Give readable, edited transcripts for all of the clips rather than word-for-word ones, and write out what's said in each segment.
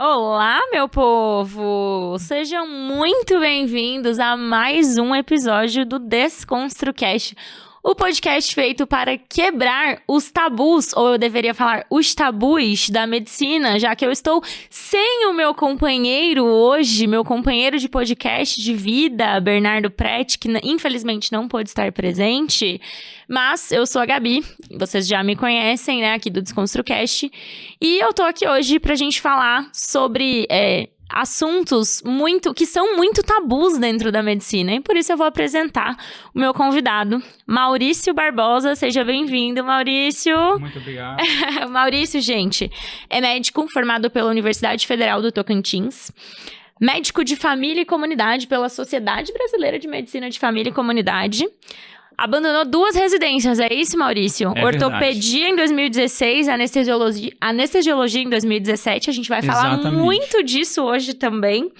Olá, meu povo! Sejam muito bem-vindos a mais um episódio do DesconstruCast, o podcast feito para quebrar os tabus, ou eu deveria falar os tabus da medicina, já que eu estou sem o meu companheiro hoje, meu companheiro de podcast de vida, Bernardo Pretti, que infelizmente não pôde estar presente, mas eu sou a Gabi, vocês já me conhecem, né, aqui do DesconstruCast, e eu tô aqui hoje pra gente falar sobre assuntos que são muito tabus dentro da medicina. E por isso eu vou apresentar o meu convidado, Maurício Barbosa. Seja bem-vindo, Maurício. Muito obrigado. Maurício, gente, é médico formado pela Universidade Federal do Tocantins. Médico de família e comunidade pela Sociedade Brasileira de Medicina de Família e Comunidade. Abandonou 2 residências, é isso, Maurício? É Ortopedia em 2016, anestesiologia em 2017. A gente vai falar muito disso hoje também.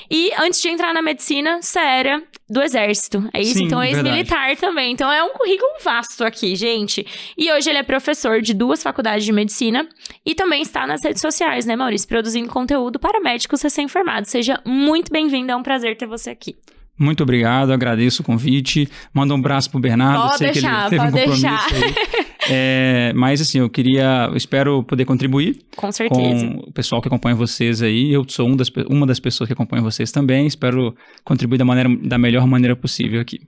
E antes de entrar na medicina, você era do Exército, é isso? Sim, então, ex-militar também. Então, é um currículo vasto aqui, gente. E hoje ele é professor de 2 faculdades de medicina e também está nas redes sociais, né, Maurício? Produzindo conteúdo para médicos recém-formados. Seja muito bem-vindo, é um prazer ter você aqui. Muito obrigado, agradeço o convite. Manda um abraço pro Bernardo. Pode deixar, que ele teve um compromisso aí. Mas assim, eu espero poder contribuir com certeza. Com o pessoal que acompanha vocês aí. Eu sou uma das pessoas que acompanha vocês também. Espero contribuir da melhor maneira possível aqui.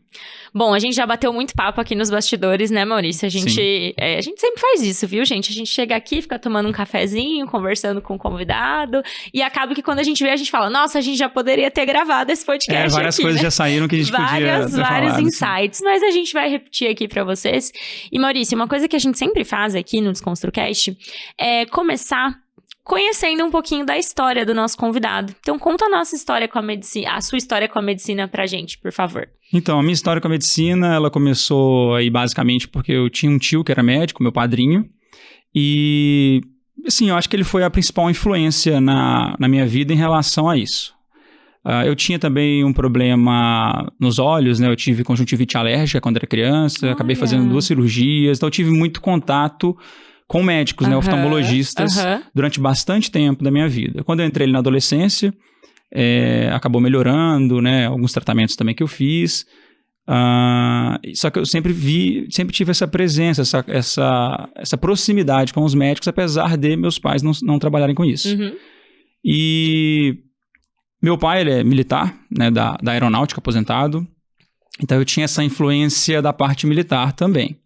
Bom, a gente já bateu muito papo aqui nos bastidores, né, Maurício? A gente sempre faz isso, viu, gente? A gente chega aqui, fica tomando um cafezinho, conversando com o convidado, e acaba que quando a gente vê, a gente fala, nossa, a gente já poderia ter gravado esse podcast várias aqui, coisas né? já saíram que a gente podia ter vários falado, insights, mas a gente vai repetir aqui pra vocês. E, Maurício, uma coisa que a gente sempre faz aqui no DesconstruCast é começar conhecendo um pouquinho da história do nosso convidado. Então, conta a nossa história com a medicina, a sua história com a medicina pra gente, por favor. Então, a minha história com a medicina, ela começou aí basicamente porque eu tinha um tio que era médico, meu padrinho, e, assim, eu acho que ele foi a principal influência na minha vida em relação a isso. Eu tinha também um problema nos olhos, né? Eu tive conjuntivite alérgica quando era criança, acabei fazendo 2 cirurgias, então eu tive muito contato com médicos, né, oftalmologistas, durante bastante tempo da minha vida. Quando eu entrei na adolescência, acabou melhorando, né, alguns tratamentos também que eu fiz, só que eu sempre tive essa presença, essa proximidade com os médicos, apesar de meus pais não trabalharem com isso. E meu pai, ele é militar, né, da aeronáutica, aposentado, então eu tinha essa influência da parte militar também.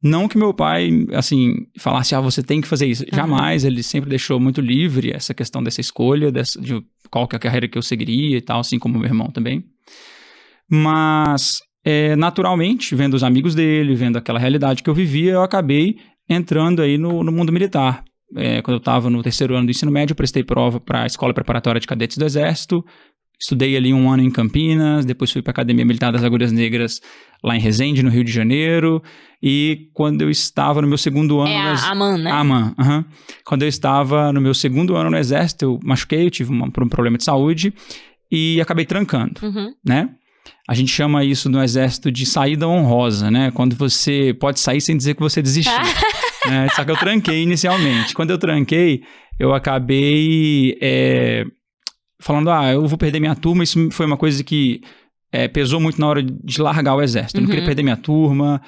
Não que meu pai, assim, falasse, você tem que fazer isso. Jamais, ele sempre deixou muito livre essa questão dessa escolha, de qual que é a carreira que eu seguiria e tal, assim como meu irmão também. Mas, naturalmente, vendo os amigos dele, vendo aquela realidade que eu vivia, eu acabei entrando aí no mundo militar. Quando eu estava no 3º ano do ensino médio, eu prestei prova para a Escola Preparatória de Cadetes do Exército, estudei ali 1 ano em Campinas, depois fui para a Academia Militar das Agulhas Negras, lá em Resende, no Rio de Janeiro, e quando eu estava no meu 2º ano... a AMAN, né? A AMAN, Quando eu estava no meu 2º ano no Exército, eu machuquei, eu tive um problema de saúde, e acabei trancando, né? A gente chama isso no Exército de saída honrosa, né? Quando você pode sair sem dizer que você desistiu. Né? Só que eu tranquei inicialmente. Quando eu tranquei, eu acabei... falando, eu vou perder minha turma. Isso foi uma coisa que pesou muito na hora de largar o Exército. Eu não queria perder minha turma.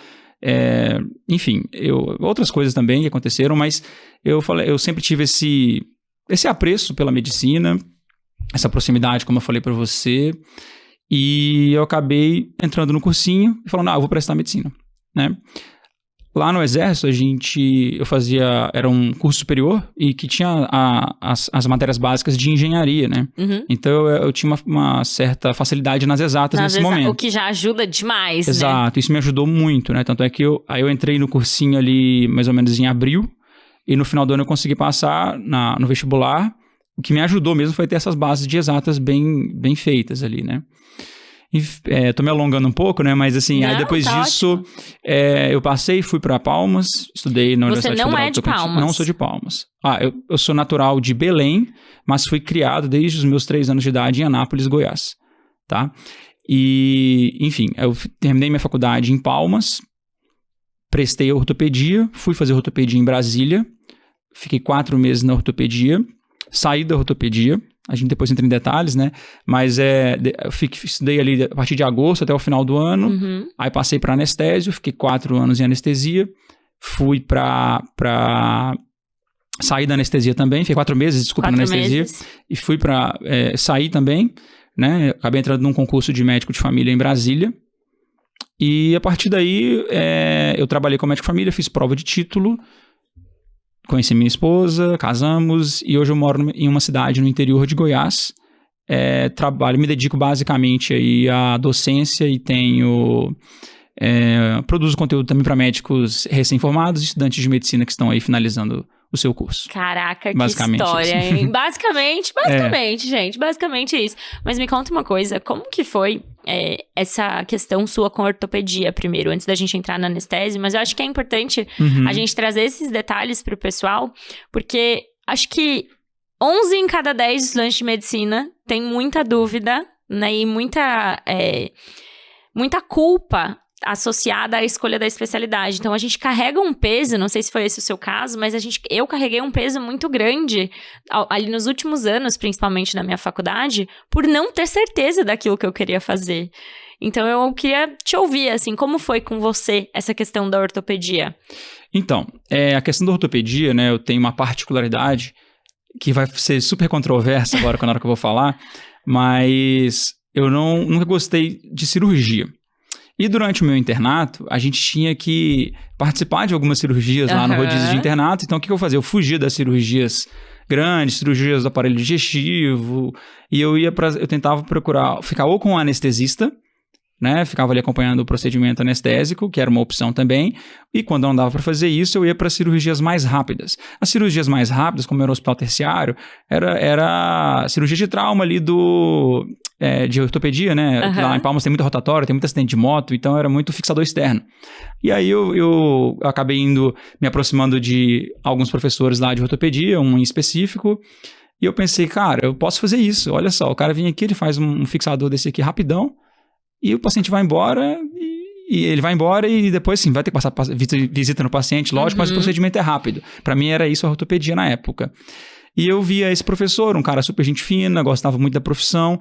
Enfim, outras coisas também que aconteceram, mas eu sempre tive esse apreço pela medicina, essa proximidade, como eu falei para você, e eu acabei entrando no cursinho e falando, eu vou prestar medicina, né? Lá no Exército, era um curso superior e que tinha as matérias básicas de engenharia, né? Então, eu tinha uma certa facilidade nas exatas nesse momento. O que já ajuda demais, Exato, isso me ajudou muito, né? Tanto é que eu entrei no cursinho ali mais ou menos em abril e no final do ano eu consegui passar no vestibular. O que me ajudou mesmo foi ter essas bases de exatas bem feitas ali, né? Tô me alongando um pouco, né? Mas assim, aí depois disso, eu passei e fui para Palmas, estudei na Universidade Federal. Você não é de Palmas? Não sou de Palmas. Eu sou natural de Belém, mas fui criado desde os meus 3 anos de idade em Anápolis, Goiás, tá? E, enfim, eu terminei minha faculdade em Palmas, prestei a ortopedia, fui fazer ortopedia em Brasília, fiquei 4 meses na ortopedia, saí da ortopedia, a gente depois entra em detalhes, né? Mas eu estudei ali a partir de agosto até o final do ano, aí passei para anestésio, fiquei 4 anos em anestesia, fui para sair da anestesia também, fiquei 4 meses, desculpa, na anestesia, e fui para sair também, né? Acabei entrando num concurso de médico de família em Brasília, e a partir daí eu trabalhei com médico de família, fiz prova de título, conheci minha esposa, casamos, e hoje eu moro em uma cidade no interior de Goiás, me dedico basicamente aí à docência e produzo conteúdo também para médicos recém-formados e estudantes de medicina que estão aí finalizando o seu curso. Caraca, que história, hein? Basicamente, gente, basicamente isso. Mas me conta uma coisa, como que foi essa questão sua com a ortopedia primeiro, antes da gente entrar na anestese? Mas eu acho que é importante a gente trazer esses detalhes pro pessoal, porque acho que 11 em cada 10 estudantes de medicina tem muita dúvida, né, e muita culpa associada à escolha da especialidade. Então, a gente carrega um peso, não sei se foi esse o seu caso, mas eu carreguei um peso muito grande ali nos últimos anos, principalmente na minha faculdade, por não ter certeza daquilo que eu queria fazer. Então, eu queria te ouvir, assim, como foi com você essa questão da ortopedia? Então, a questão da ortopedia, né, eu tenho uma particularidade que vai ser super controversa agora na hora que eu vou falar, mas eu nunca gostei de cirurgia. E durante o meu internato, a gente tinha que participar de algumas cirurgias lá no rodízio de internato. Então, o que eu fazia? Eu fugia das cirurgias grandes, cirurgias do aparelho digestivo. E eu tentava ficar ou com um anestesista, né? Ficava ali acompanhando o procedimento anestésico, que era uma opção também. E quando não dava para fazer isso, eu ia para cirurgias mais rápidas. As cirurgias mais rápidas, como era o hospital terciário, era cirurgia de trauma ali de ortopedia, né? Lá em Palmas tem muita rotatória, tem muito acidente de moto, então era muito fixador externo. E aí eu acabei me aproximando de alguns professores lá de ortopedia, um em específico, e eu pensei, cara, eu posso fazer isso. Olha só, o cara vem aqui, ele faz um fixador desse aqui rapidão, e o paciente vai embora, e ele vai embora e depois, sim, vai ter que passar visita no paciente, lógico, mas o procedimento é rápido. Para mim era isso a ortopedia na época. E eu via esse professor, um cara super gente fina, gostava muito da profissão,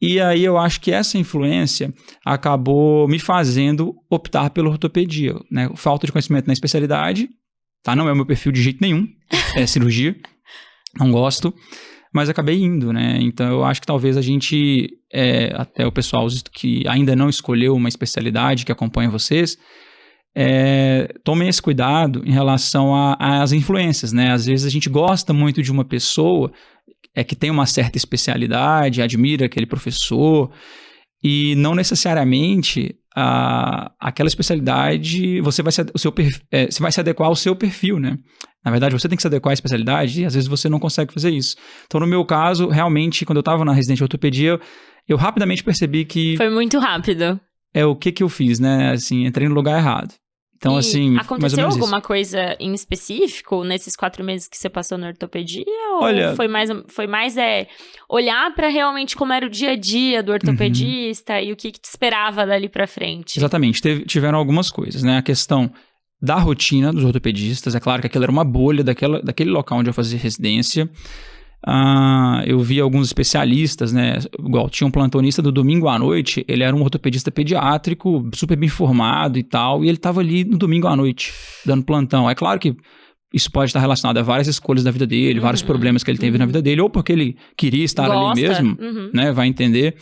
e aí eu acho que essa influência acabou me fazendo optar pela ortopedia, né? Falta de conhecimento na especialidade, tá? Não é o meu perfil de jeito nenhum, é cirurgia, não gosto. Mas acabei indo, né? Então, eu acho que talvez a gente, até o pessoal que ainda não escolheu uma especialidade que acompanha vocês, tomem esse cuidado em relação às influências, né? Às vezes a gente gosta muito de uma pessoa que tem uma certa especialidade, admira aquele professor, e não necessariamente aquela especialidade você vai se adequar ao seu perfil, né? Na verdade, você tem que se adequar à especialidade e às vezes você não consegue fazer isso. Então, no meu caso, realmente, quando eu estava na residência de ortopedia, eu rapidamente percebi que... Foi muito rápido. O que eu fiz, né? Assim, entrei no lugar errado. Então, assim, aconteceu alguma coisa em específico nesses 4 meses que você passou na ortopedia? Ou olha, foi mais olhar para realmente como era o dia a dia do ortopedista e o que te esperava dali para frente? Exatamente. Tiveram algumas coisas, né? A questão da rotina dos ortopedistas. É claro que aquilo era uma bolha daquele local onde eu fazia residência. Eu vi alguns especialistas, né? Igual, tinha um plantonista do domingo à noite, ele era um ortopedista pediátrico, super bem formado e tal, e ele estava ali no domingo à noite, dando plantão. É claro que isso pode estar relacionado a várias escolhas da vida dele, vários problemas que ele teve na vida dele, ou porque ele queria estar ali mesmo, né? Vai entender.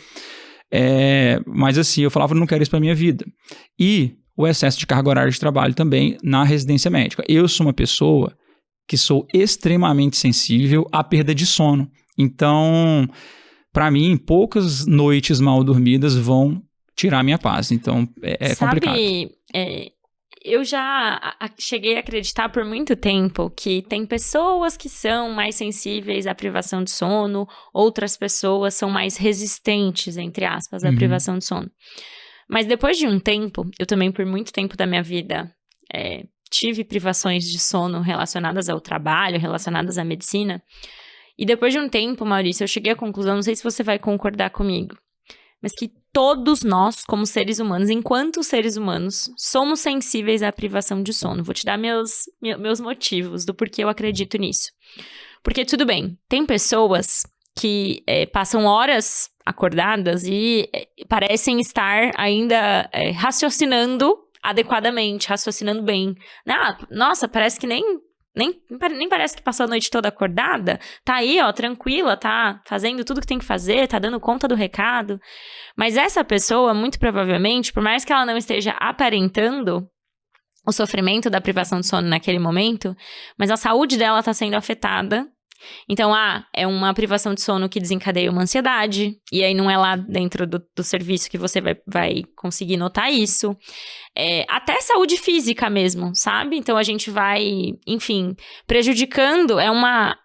Mas assim, eu falava, não quero isso pra minha vida. E o excesso de carga horária de trabalho também na residência médica. Eu sou uma pessoa que sou extremamente sensível à perda de sono. Então, para mim, poucas noites mal dormidas vão tirar minha paz. Então, complicado. Eu já cheguei a acreditar por muito tempo que tem pessoas que são mais sensíveis à privação de sono, outras pessoas são mais resistentes, entre aspas, à privação de sono. Mas depois de um tempo, eu também por muito tempo da minha vida tive privações de sono relacionadas ao trabalho, relacionadas à medicina. E depois de um tempo, Maurício, eu cheguei à conclusão, não sei se você vai concordar comigo, mas que todos nós, como seres humanos, enquanto seres humanos, somos sensíveis à privação de sono. Vou te dar meus motivos do porquê eu acredito nisso. Porque tudo bem, tem pessoas que passam horas acordadas e parecem estar ainda raciocinando adequadamente, raciocinando bem. Nossa, parece que nem parece que passou a noite toda acordada. Tá aí, ó, tranquila, tá fazendo tudo que tem que fazer, tá dando conta do recado. Mas essa pessoa, muito provavelmente, por mais que ela não esteja aparentando o sofrimento da privação de sono naquele momento, mas a saúde dela tá sendo afetada. Então, é uma privação de sono que desencadeia uma ansiedade, e aí não é lá dentro do serviço que você vai conseguir notar isso. Até saúde física mesmo, sabe? Então, a gente vai, enfim, prejudicando,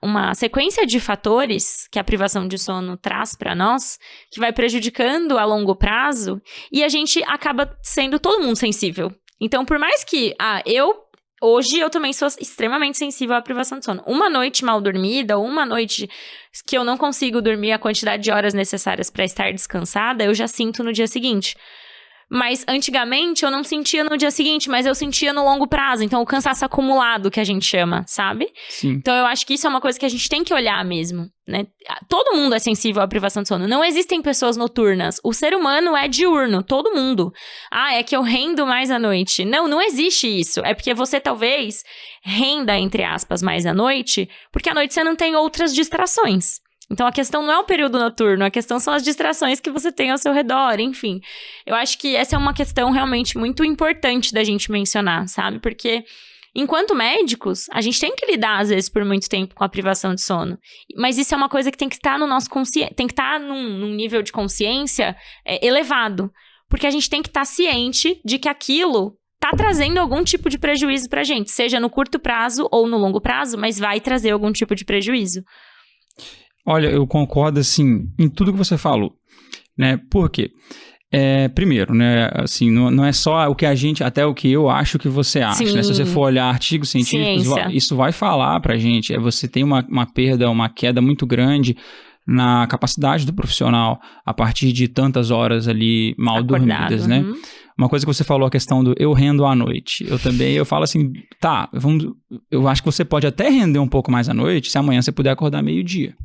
uma sequência de fatores que a privação de sono traz para nós, que vai prejudicando a longo prazo, e a gente acaba sendo todo mundo sensível. Então, por mais que, hoje eu também sou extremamente sensível à privação de sono. Uma noite mal dormida, ou uma noite que eu não consigo dormir a quantidade de horas necessárias para estar descansada, eu já sinto no dia seguinte. Mas antigamente eu não sentia no dia seguinte, mas eu sentia no longo prazo. Então o cansaço acumulado que a gente chama, sabe? Sim. Então eu acho que isso é uma coisa que a gente tem que olhar mesmo, né? Todo mundo é sensível à privação de sono. Não existem pessoas noturnas. O ser humano é diurno, todo mundo. É que eu rendo mais à noite. Não existe isso. É porque você talvez renda, entre aspas, mais à noite, porque à noite você não tem outras distrações. Então, a questão não é o período noturno, a questão são as distrações que você tem ao seu redor, enfim. Eu acho que essa é uma questão realmente muito importante da gente mencionar, sabe? Porque, enquanto médicos, a gente tem que lidar, às vezes, por muito tempo com a privação de sono. Mas isso é uma coisa que tem que estar no nosso consciente, tem que estar num nível de consciência elevado. Porque a gente tem que estar ciente de que aquilo tá trazendo algum tipo de prejuízo pra gente, seja no curto prazo ou no longo prazo, mas vai trazer algum tipo de prejuízo. Olha, eu concordo, assim, em tudo que você falou, né? Por quê? Primeiro, né, assim, não é só o que a gente, até o que eu acho que você acha, né? Se você for olhar artigos científicos, isso vai falar pra gente, você tem uma perda, uma queda muito grande na capacidade do profissional a partir de tantas horas ali mal dormidas, né? Uma coisa que você falou, a questão do eu rendo à noite. Eu falo assim, eu acho que você pode até render um pouco mais à noite se amanhã você puder acordar meio-dia.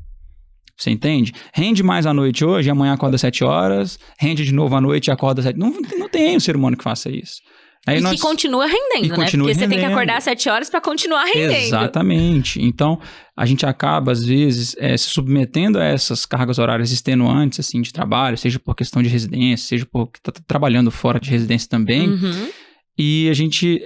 Você entende? Rende mais à noite hoje, amanhã acorda 7 horas, rende de novo à noite e acorda 7. Não tem um ser humano que faça isso. Aí que continua rendendo, né? Porque você tem que acordar às 7 horas para continuar rendendo. Exatamente. Então, a gente acaba, às vezes, se submetendo a essas cargas horárias extenuantes, assim, de trabalho, seja por questão de residência, seja porque tá trabalhando fora de residência também. E a gente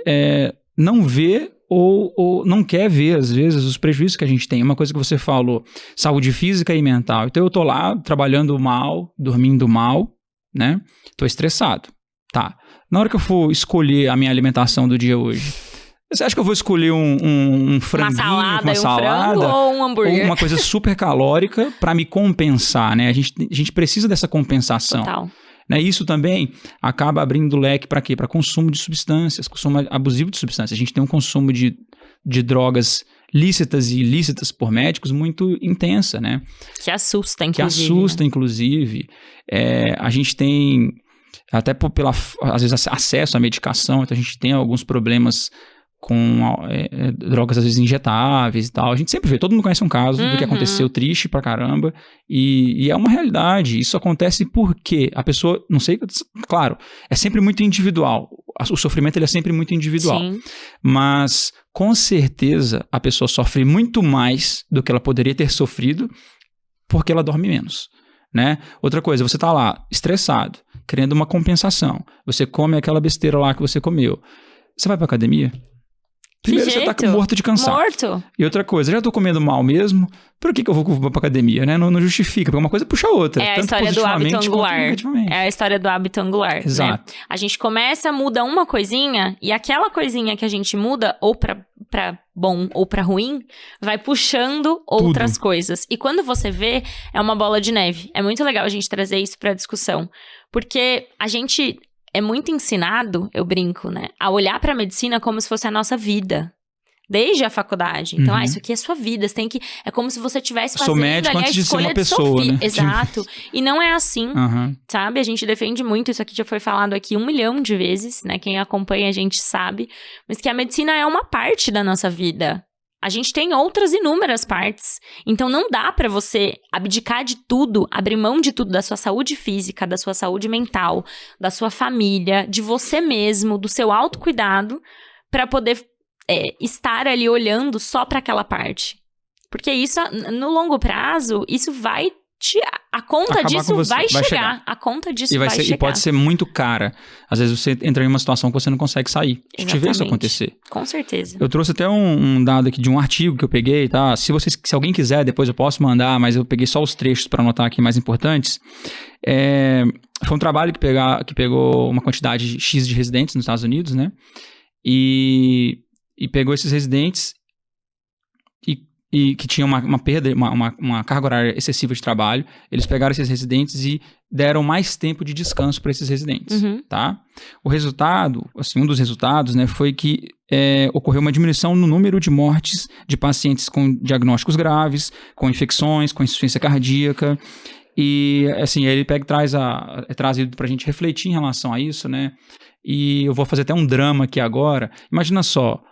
não vê ou não quer ver, às vezes, os prejuízos que a gente tem. Uma coisa que você falou, saúde física e mental. Então, eu tô lá trabalhando mal, dormindo mal, né? Tô estressado. Tá. Na hora que eu for escolher a minha alimentação do dia hoje, você acha que eu vou escolher um franguinho, uma salada, frango ou um hambúrguer? Ou uma coisa super calórica para me compensar, né? A gente precisa dessa compensação. Total. Né? Isso também acaba abrindo leque para quê? Para consumo de substâncias, consumo abusivo de substâncias. A gente tem um consumo de drogas lícitas e ilícitas por médicos muito intensa, né? Que assusta, inclusive. A gente tem, até às vezes, acesso à medicação, então a gente tem alguns problemas com drogas, às vezes, injetáveis e tal. A gente sempre vê, todo mundo conhece um caso do que aconteceu triste pra caramba, e é uma realidade. Isso acontece porque a pessoa, não sei, claro, é sempre muito individual. O sofrimento ele é sempre muito individual. Sim. Mas, com certeza, a pessoa sofre muito mais do que ela poderia ter sofrido porque ela dorme menos, né? Outra coisa, você tá lá, estressado, querendo uma compensação. Você come aquela besteira lá que você comeu. Você vai pra academia? Primeiro você tá morto de cansaço. Morto. E outra coisa, já tô comendo mal mesmo, por que eu vou pra academia, né? Não justifica, porque uma coisa puxa a outra. É a história do hábito angular. É a história do hábito angular. Exato. Né? A gente começa, muda uma coisinha, e aquela coisinha que a gente muda, ou pra bom ou pra ruim, vai puxando outras coisas. E quando você vê, é uma bola de neve. É muito legal a gente trazer isso pra discussão. Porque a gente é muito ensinado, eu brinco, né? A olhar pra medicina como se fosse a nossa vida. Desde a faculdade. Então, isso aqui é sua vida. Você tem que... É como se você estivesse fazendo médico ali antes a de ser escolha uma pessoa, de Sofia. né? Exato. E não é assim, sabe? A gente defende muito. Isso aqui já foi falado aqui 1 milhão de vezes, né? Quem acompanha a gente sabe. Mas que a medicina é uma parte da nossa vida. a gente tem outras inúmeras partes. Então, não dá pra você abdicar de tudo, abrir mão de tudo, da sua saúde física, da sua saúde mental, da sua família, de você mesmo, do seu autocuidado, pra poder estar ali olhando só pra aquela parte. Porque isso, no longo prazo, isso vai... A conta Acabar disso com você. vai chegar. A conta disso vai chegar. E pode ser muito cara. Às vezes você entra em uma situação que você não consegue sair. A gente vê isso acontecer. Com certeza. Eu trouxe até um dado aqui de um artigo que eu peguei, tá? Se alguém quiser, depois eu posso mandar, mas eu peguei só os trechos para anotar aqui mais importantes. Foi um trabalho que pegou uma quantidade X de residentes nos Estados Unidos, né? E pegou esses residentes e que tinham uma perda, uma carga horária excessiva de trabalho. Eles pegaram esses residentes e deram mais tempo de descanso para esses residentes, tá? O resultado, assim, um dos resultados, né, foi que ocorreu uma diminuição no número de mortes de pacientes com diagnósticos graves, com infecções, com insuficiência cardíaca. E, assim, ele é trazido para a gente refletir em relação a isso, né? E eu vou fazer até um drama aqui agora. Imagina só,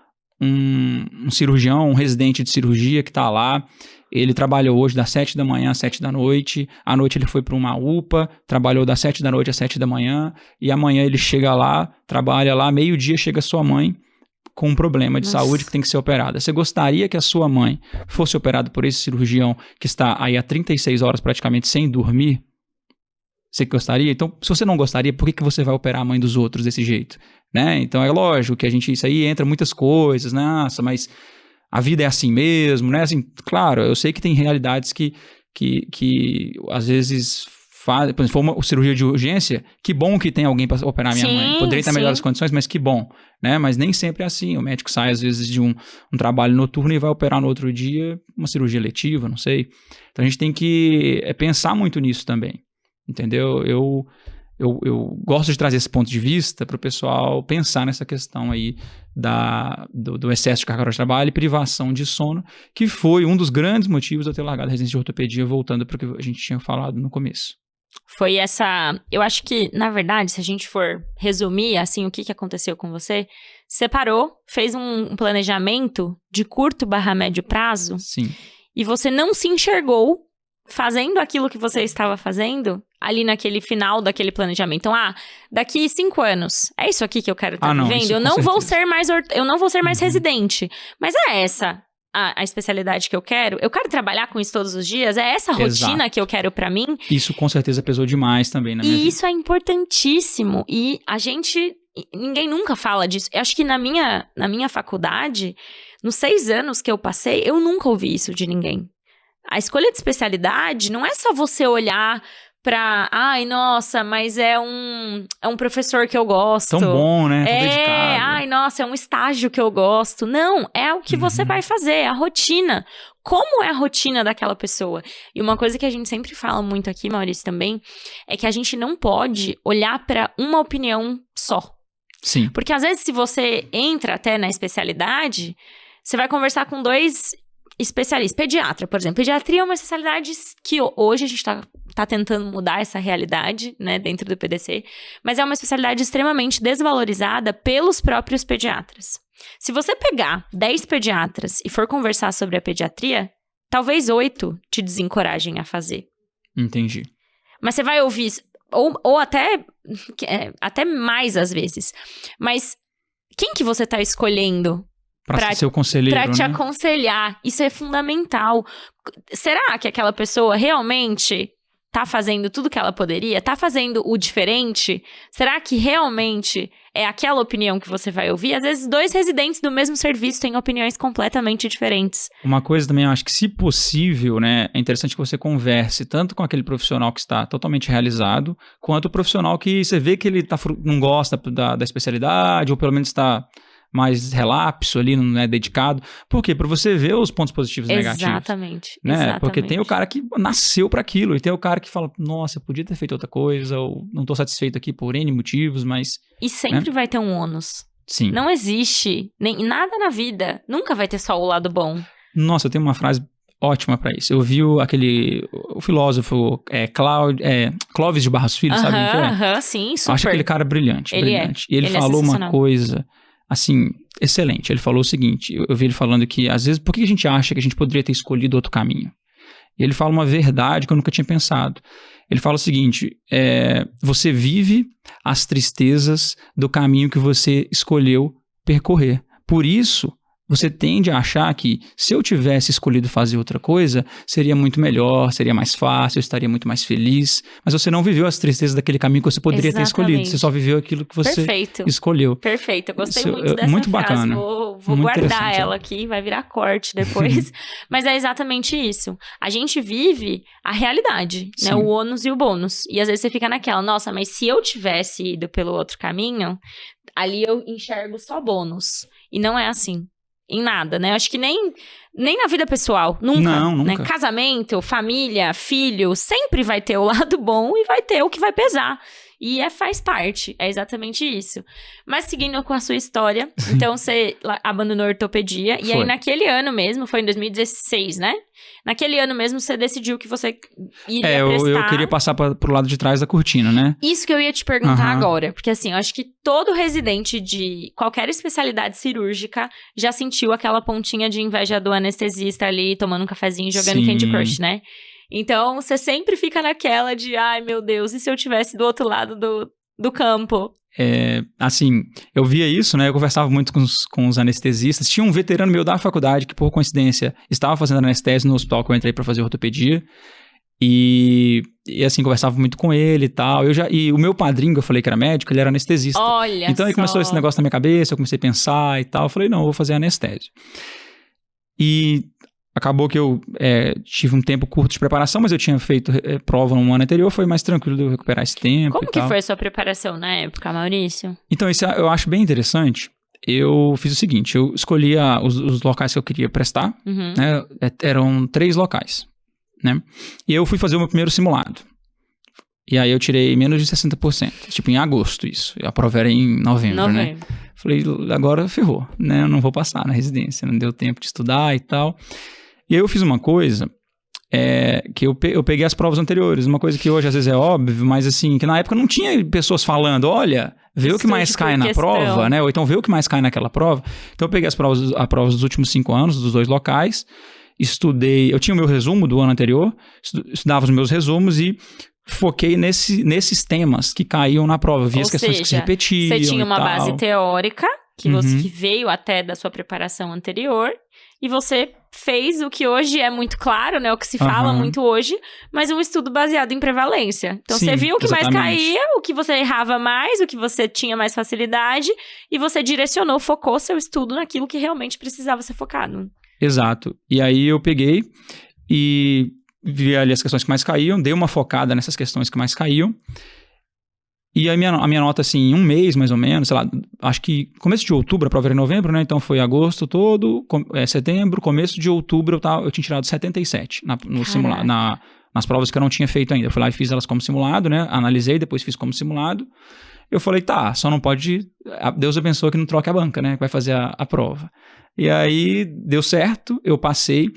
um cirurgião, um residente de cirurgia que está lá, ele trabalhou hoje das 7 da manhã às 7 da noite, à noite ele foi para uma UPA, trabalhou das 7 da noite às 7 da manhã, e amanhã ele chega lá, trabalha lá, meio-dia chega sua mãe com um problema de saúde que tem que ser operada. Você gostaria que a sua mãe fosse operada por esse cirurgião que está aí há 36 horas praticamente sem dormir? Você gostaria? Então, se você não gostaria, por que você vai operar a mãe dos outros desse jeito? Né? Então, é lógico que isso aí entra muitas coisas, nossa, mas a vida é assim mesmo, né? Assim, claro, eu sei que tem realidades que às vezes fazem, por exemplo, se for uma cirurgia de urgência, que bom que tem alguém para operar a minha mãe. Poderia ter melhores condições, mas que bom, né? Mas nem sempre é assim. O médico sai, às vezes, de um trabalho noturno e vai operar no outro dia uma cirurgia letiva, não sei. Então, a gente tem que pensar muito nisso também. Entendeu? Eu gosto de trazer esse ponto de vista para o pessoal pensar nessa questão aí do excesso de carga horária de trabalho e privação de sono, que foi um dos grandes motivos de eu ter largado a residência de ortopedia, voltando para o que a gente tinha falado no começo. Foi eu acho que, na verdade, se a gente for resumir, assim, o que aconteceu com você, separou, fez um planejamento de curto/médio prazo. Sim. E você não se enxergou fazendo aquilo que você estava fazendo ali naquele final daquele planejamento. Então, daqui 5 anos, é isso aqui que eu quero estar vivendo? Eu não vou ser mais residente. Mas é essa a especialidade que eu quero? Eu quero trabalhar com isso todos os dias? É essa a rotina que eu quero pra mim? Isso com certeza pesou demais também na minha vida. E isso é importantíssimo. E ninguém nunca fala disso. Eu acho que na minha faculdade, nos 6 anos que eu passei, eu nunca ouvi isso de ninguém. A escolha de especialidade não é só você olhar pra... Ai, nossa, mas é um professor que eu gosto. Tão bom, né? Tão dedicado. Ai, nossa, é um estágio que eu gosto. Não, é o que você vai fazer, é a rotina. Como é a rotina daquela pessoa? E uma coisa que a gente sempre fala muito aqui, Maurício, também, é que a gente não pode olhar pra uma opinião só. Sim. Porque às vezes, se você entra até na especialidade, você vai conversar com 2 especialistas. Pediatra, por exemplo. Pediatria é uma especialidade que hoje a gente tá tentando mudar essa realidade, né, dentro do PDC, mas é uma especialidade extremamente desvalorizada pelos próprios pediatras. Se você pegar 10 pediatras e for conversar sobre a pediatria, talvez 8 te desencorajem a fazer. Entendi. Mas você vai ouvir, ou até mais às vezes. Mas quem que você tá escolhendo Pra ser o conselheiro, pra te né? aconselhar? Isso é fundamental. Será que aquela pessoa realmente tá fazendo tudo que ela poderia? Tá fazendo o diferente? Será que realmente é aquela opinião que você vai ouvir? Às vezes 2 residentes do mesmo serviço têm opiniões completamente diferentes. Uma coisa também, eu acho que se possível, né, é interessante que você converse tanto com aquele profissional que está totalmente realizado, quanto o profissional que você vê que ele não gosta da especialidade, ou pelo menos está mais relapso ali, não é dedicado. Por quê? Para você ver os pontos positivos e negativos. Exatamente. Né? Exatamente. Porque tem o cara que nasceu para aquilo, e tem o cara que fala, nossa, eu podia ter feito outra coisa, ou não tô satisfeito aqui por N motivos, mas... E sempre vai ter um ônus. Sim. Não existe nada na vida. Nunca vai ter só o lado bom. Nossa, eu tenho uma frase ótima para isso. Eu vi o filósofo Clóvis de Barros Filho, sabe quem que é? Sim, super. Acho aquele cara brilhante. Ele brilhante. E ele é falou uma coisa assim, excelente. Ele falou o seguinte, eu vi ele falando que, às vezes, por que a gente acha que a gente poderia ter escolhido outro caminho? E ele fala uma verdade que eu nunca tinha pensado. Ele fala o seguinte, você vive as tristezas do caminho que você escolheu percorrer. Por isso, você tende a achar que se eu tivesse escolhido fazer outra coisa, seria muito melhor, seria mais fácil, eu estaria muito mais feliz. Mas você não viveu as tristezas daquele caminho que você poderia ter escolhido. Você só viveu aquilo que você escolheu. Perfeito. Eu gostei muito dessa muito frase. Bacana. Vou guardar ela aqui, vai virar corte depois. Mas é exatamente isso. A gente vive a realidade, né? O ônus e o bônus. E às vezes você fica naquela, nossa, mas se eu tivesse ido pelo outro caminho, ali eu enxergo só bônus. E não é assim. Em nada, né? Acho que nem na vida pessoal, nunca. Não, nunca. Né? Casamento, família, filho, sempre vai ter o lado bom e vai ter o que vai pesar. E faz parte, é exatamente isso. Mas seguindo com a sua história, então você abandonou a ortopedia. E aí naquele ano mesmo, foi em 2016, né? Naquele ano mesmo você decidiu que você iria prestar... eu queria passar pro lado de trás da cortina, né? Isso que eu ia te perguntar agora. Porque assim, eu acho que todo residente de qualquer especialidade cirúrgica já sentiu aquela pontinha de inveja do anestesista ali, tomando um cafezinho, jogando Candy Crush, né? Então, você sempre fica naquela de, ai, meu Deus, e se eu estivesse do outro lado do campo? Assim, eu via isso, né? Eu conversava muito com os anestesistas. Tinha um veterano meu da faculdade que, por coincidência, estava fazendo anestesia no hospital que eu entrei para fazer ortopedia. E assim, conversava muito com ele e tal. E o meu padrinho, que eu falei que era médico, ele era anestesista. Olha então, aí começou esse negócio na minha cabeça, eu comecei a pensar e tal. Eu falei, não, eu vou fazer anestesia. E... acabou que eu tive um tempo curto de preparação, mas eu tinha feito prova no ano anterior, foi mais tranquilo de eu recuperar esse tempo. Como que foi a sua preparação na época, Maurício? Então, isso eu acho bem interessante. Eu fiz o seguinte, eu escolhi os locais que eu queria prestar, né? Eram 3 locais, né? E eu fui fazer o meu primeiro simulado. E aí eu tirei menos de 60%, tipo em agosto isso. A prova era em novembro, né? Falei, agora ferrou, né? Eu não vou passar na residência, não deu tempo de estudar e tal. E aí eu fiz uma coisa, que eu peguei as provas anteriores, uma coisa que hoje às vezes é óbvio, mas assim, que na época não tinha pessoas falando, olha, vê o que mais cai na prova, né? Ou então vê o que mais cai naquela prova. Então eu peguei as provas dos últimos 5 anos, dos 2 locais, estudei, eu tinha o meu resumo do ano anterior, estudava os meus resumos e foquei nesses temas que caíam na prova, vi as questões que se repetiam. Você tinha uma base teórica, que veio até da sua preparação anterior, e você fez o que hoje é muito claro, né? O que se fala muito hoje, mas um estudo baseado em prevalência. Então, você viu o que mais caía, o que você errava mais, o que você tinha mais facilidade, e você direcionou, focou seu estudo naquilo que realmente precisava ser focado. Exato. E aí eu peguei e vi ali as questões que mais caíam, dei uma focada nessas questões que mais caíam. E a minha nota, assim, em um mês, mais ou menos, sei lá, acho que começo de outubro, a prova era em novembro, né? Então foi agosto todo, setembro, começo de outubro eu tinha tirado 77 no simulado, nas provas que eu não tinha feito ainda. Eu fui lá e fiz elas como simulado, né? Analisei, depois fiz como simulado. Eu falei, tá, só não pode... Deus abençoe que não troque a banca, né? Que vai fazer a prova. E aí deu certo, eu passei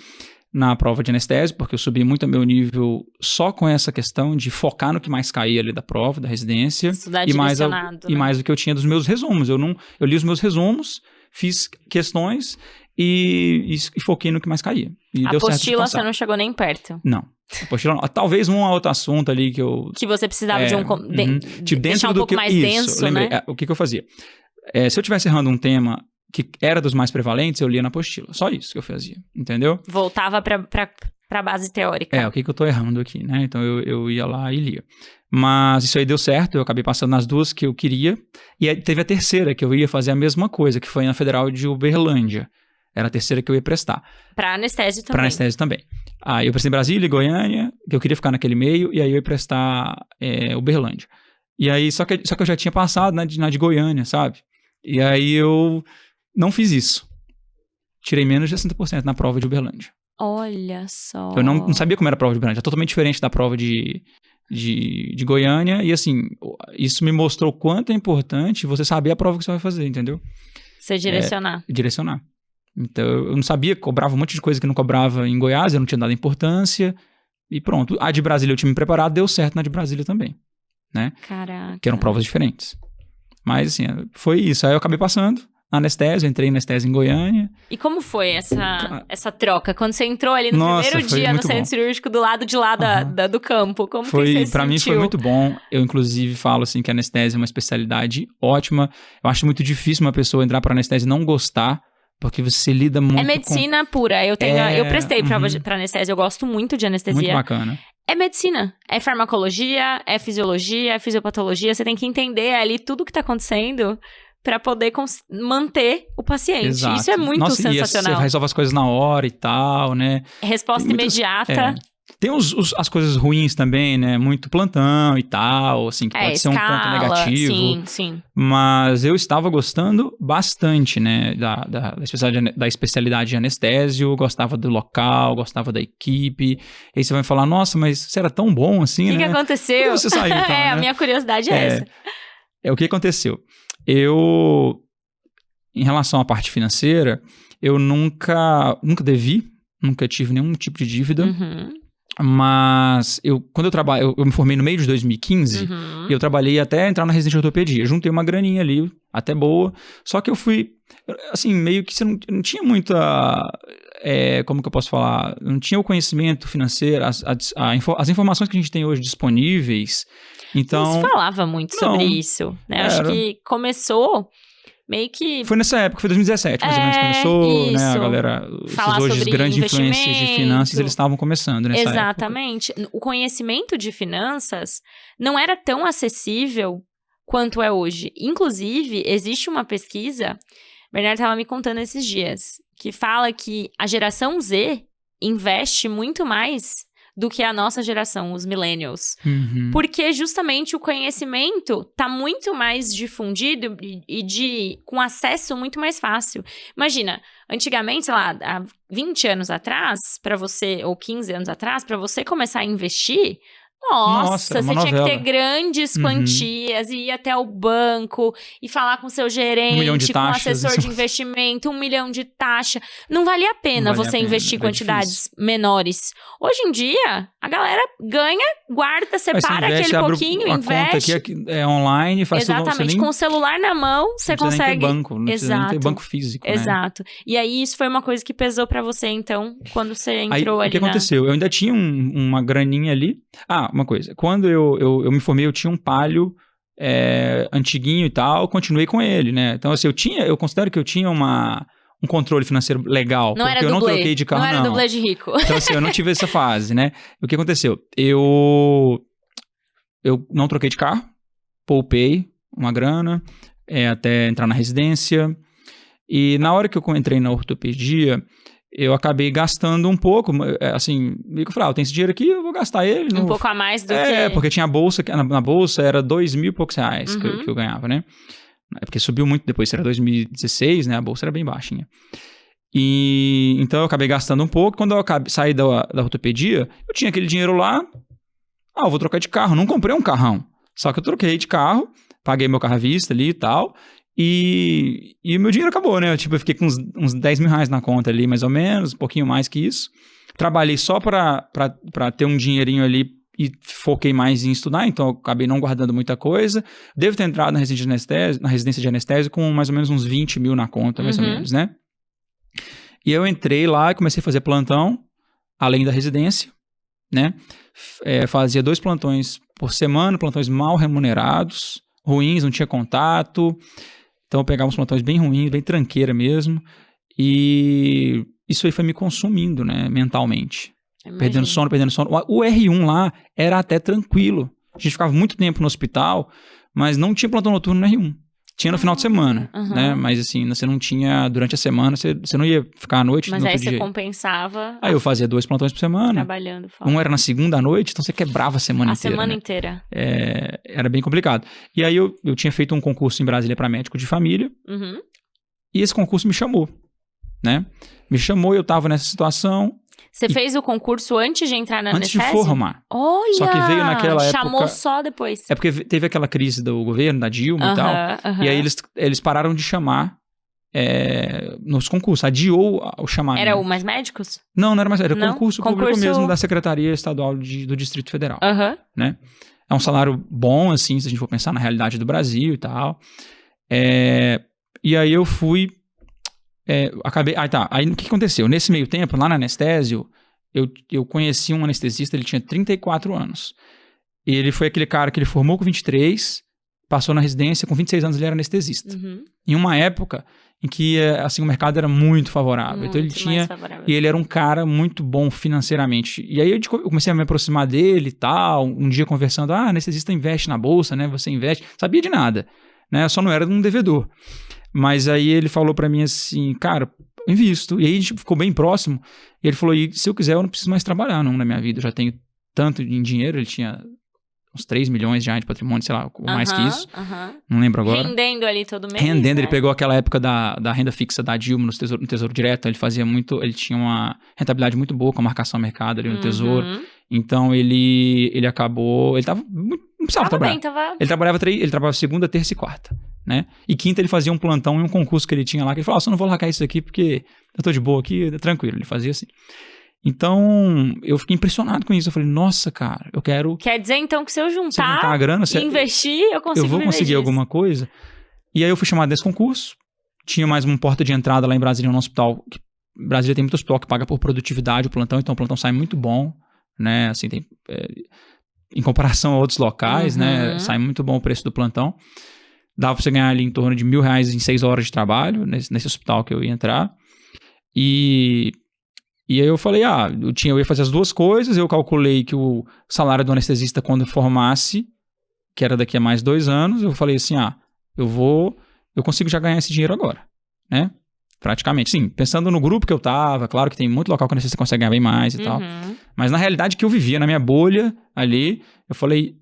na prova de anestesia, porque eu subi muito a meu nível só com essa questão de focar no que mais caía ali da prova, da residência. Estudar e direcionado, mais do que eu tinha dos meus resumos. Eu li os meus resumos, fiz questões e foquei no que mais caía. E deu certo de passar. Apostila você não chegou nem perto? Não. Apostila, talvez um ou outro assunto ali que você precisava de deixar um pouco mais denso, lembrei, né? O que eu fazia? Se eu estivesse errando um tema que era dos mais prevalentes, eu lia na apostila. Só isso que eu fazia, entendeu? Voltava pra base teórica. O que eu tô errando aqui, né? Então eu ia lá e lia. Mas isso aí deu certo, eu acabei passando nas 2 que eu queria. E aí teve a terceira, que eu ia fazer a mesma coisa, que foi na Federal de Uberlândia. Era a terceira que eu ia prestar. Pra anestésio também. Pra anestésio também. Aí eu prestei em Brasília e Goiânia, que eu queria ficar naquele meio, e aí eu ia prestar Uberlândia. E aí, só que eu já tinha passado na de Goiânia, sabe? E aí eu não fiz isso. Tirei menos de 60% na prova de Uberlândia. Olha só. Eu não sabia como era a prova de Uberlândia. É totalmente diferente da prova de Goiânia. E assim, isso me mostrou o quanto é importante você saber a prova que você vai fazer, entendeu? Você direcionar. Direcionar. Então, eu não sabia, cobrava um monte de coisa que não cobrava em Goiás, eu não tinha dado importância. E pronto. A de Brasília eu tinha me preparado, deu certo na de Brasília também. Né? Caraca. Que eram provas diferentes. Mas assim, foi isso. Aí eu acabei passando anestésio, entrei em anestésio em Goiânia. E como foi essa troca? Quando você entrou ali no primeiro dia no centro cirúrgico, do lado de lá do campo, como que você se Pra mim sentiu? foi muito bom. Eu, inclusive, falo assim que a anestesia é uma especialidade ótima. Eu acho muito difícil uma pessoa entrar pra anestesia e não gostar, porque você lida muito É medicina pura. Eu prestei prova pra anestesia, eu gosto muito de anestesia. Muito bacana. É medicina, é farmacologia, é fisiologia, é fisiopatologia. Você tem que entender ali tudo que tá acontecendo pra poder manter o paciente. Exato. Isso é muito sensacional. E você resolve as coisas na hora e tal, né? Resposta imediata. Tem as coisas ruins também, né? Muito plantão e tal, assim, que pode ser um ponto negativo. Sim. Mas eu estava gostando bastante, né? Da especialidade de anestésio, gostava do local, gostava da equipe. E aí você vai falar, nossa, mas você era tão bom assim, né? O que aconteceu? Por que você saiu, então, né? A minha curiosidade é essa. O que aconteceu? Em relação à parte financeira, eu nunca devi, nunca tive nenhum tipo de dívida. Mas quando eu me formei no meio de 2015 e eu trabalhei até entrar na residência de ortopedia. Juntei uma graninha ali, até boa. Só que eu fui, assim, meio que você não tinha muita... como que eu posso falar? Não tinha o conhecimento financeiro, as informações que a gente tem hoje disponíveis. Então, não se falava muito sobre isso, né? Acho que começou... meio que... Foi nessa época, foi 2017, mais ou menos, começou, isso. né, a galera, esses grandes influências de finanças, eles estavam começando nessa época. Exatamente. O conhecimento de finanças não era tão acessível quanto é hoje. Inclusive, existe uma pesquisa, Bernardo estava me contando esses dias, que fala que a geração Z investe muito mais do que a nossa geração, os millennials. Porque justamente o conhecimento tá muito mais difundido e com acesso muito mais fácil. Imagina, antigamente, sei lá, há 20 anos atrás, para você, ou 15 anos atrás, para você começar a investir... Nossa, você tinha que ter grandes quantias e ir até o banco e falar com o seu gerente, 1 milhão de com o taxas, assessor de investimento, 1 milhão de taxa. Não valia a pena você investir quantidades menores. Hoje em dia, a galera ganha, guarda, separa aquele pouquinho, investe. Conta aqui é online, faz tudo. Exatamente, com o celular na mão, você consegue... Nem ter banco, não precisa nem ter banco físico, né? Exato. E aí, isso foi uma coisa que pesou pra você, então, quando você entrou ali. O que aconteceu? Eu ainda tinha uma graninha ali. Uma coisa, quando eu me formei, eu tinha um Palio antiguinho e tal, continuei com ele, né? Então, assim, eu considero que eu tinha um controle financeiro legal, não porque eu não troquei de carro, não. Não era dublê de rico. Então, assim, eu não tive essa fase, né? O que aconteceu? Eu não troquei de carro, poupei uma grana, até entrar na residência, e na hora que eu entrei na ortopedia, eu acabei gastando um pouco, assim, meio que eu falei, eu tenho esse dinheiro aqui, eu vou gastar ele. Um pouco a mais do que... porque tinha a bolsa, na bolsa era 2.000 e poucos reais que eu ganhava, né? Porque subiu muito depois, era 2016, né? A bolsa era bem baixinha. E então eu acabei gastando um pouco. Quando eu saí da ortopedia, eu tinha aquele dinheiro lá, eu vou trocar de carro. Não comprei um carrão, só que eu troquei de carro, paguei meu carro à vista ali e tal... E o meu dinheiro acabou, né? Eu fiquei com uns 10 mil reais na conta ali, mais ou menos, um pouquinho mais que isso. Trabalhei só pra ter um dinheirinho ali e foquei mais em estudar, então eu acabei não guardando muita coisa. Devo ter entrado na residência de anestésio com mais ou menos uns 20 mil na conta, mais ou menos, né? E eu entrei lá e comecei a fazer plantão, além da residência, né? Fazia 2 plantões por semana, plantões mal remunerados, ruins, não tinha contato. Então eu pegava uns plantões bem ruins, bem tranqueira mesmo. E isso aí foi me consumindo, né, mentalmente. Perdendo sono. O R1 lá era até tranquilo. A gente ficava muito tempo no hospital, mas não tinha plantão noturno no R1. Tinha no final de semana, né? Mas assim, você não tinha, durante a semana, você não ia ficar à noite. Mas aí você compensava. Aí eu fazia 2 plantões por semana. Trabalhando fora. Um era na segunda à noite, então você quebrava a semana inteira. A semana né? inteira. Era bem complicado. E aí eu tinha feito um concurso em Brasília para médico de família. E esse concurso me chamou, né? Me chamou e eu tava nessa situação. Você fez o concurso antes de entrar na anestesia? Antes de formar. Olha! Só que veio naquela época... Chamou só depois. É porque teve aquela crise do governo, da Dilma e tal. E aí eles pararam de chamar nos concursos. Adiou o chamamento. Era o Mais Médicos? Não era mais médicos. Era concurso público mesmo da Secretaria Estadual do Distrito Federal. Né? É um salário bom, assim, se a gente for pensar na realidade do Brasil e tal. E aí eu fui... acabei... Aí o que aconteceu? Nesse meio tempo, lá na Anestésio, eu conheci um anestesista, ele tinha 34 anos. Ele foi aquele cara que ele formou com 23, passou na residência, com 26 anos ele era anestesista. Em uma época em que assim, o mercado era muito favorável. Então e ele era um cara muito bom financeiramente. E aí eu comecei a me aproximar dele e tal, um dia conversando, anestesista investe na bolsa, né? Você investe. Sabia de nada, né? Eu só não era um devedor. Mas aí ele falou pra mim assim, cara, invisto. E aí a gente ficou bem próximo. E ele falou, e se eu quiser eu não preciso mais trabalhar não na minha vida. Eu já tenho tanto em dinheiro, ele tinha... uns 3 milhões já de patrimônio, sei lá, mais que isso. Não lembro agora. Rendendo ali todo mês. Rendendo, ele pegou aquela época da renda fixa da Dilma no Tesouro Direto, ele fazia muito, ele tinha uma rentabilidade muito boa com a marcação ao mercado ali no Tesouro. Então ele acabou, ele não precisava trabalhar. Ele trabalhava segunda, terça e quarta, né? E quinta ele fazia um plantão em um concurso que ele tinha lá, que ele falava, só não vou largar isso aqui porque eu tô de boa aqui, tranquilo. Ele fazia assim. Então, eu fiquei impressionado com isso. Eu falei, nossa, cara, eu quero... Quer dizer, então, que se eu juntar a grana, e investir, eu consigo vou conseguir alguma coisa. E aí eu fui chamado nesse concurso. Tinha mais uma porta de entrada lá em Brasília, no hospital. Brasília tem muito hospital que paga por produtividade o plantão, então o plantão sai muito bom, né? Assim, tem... em comparação a outros locais, né? Sai muito bom o preço do plantão. Dava pra você ganhar ali em torno de R$1.000 em 6 horas de trabalho, nesse hospital que eu ia entrar. E aí eu falei, eu ia fazer as duas coisas, eu calculei que o salário do anestesista quando formasse, que era daqui a mais 2 anos, eu falei assim, eu consigo já ganhar esse dinheiro agora, né? Praticamente, sim, pensando no grupo que eu tava, claro que tem muito local que o anestesista consegue ganhar bem mais e tal, mas na realidade que eu vivia, na minha bolha ali, eu falei,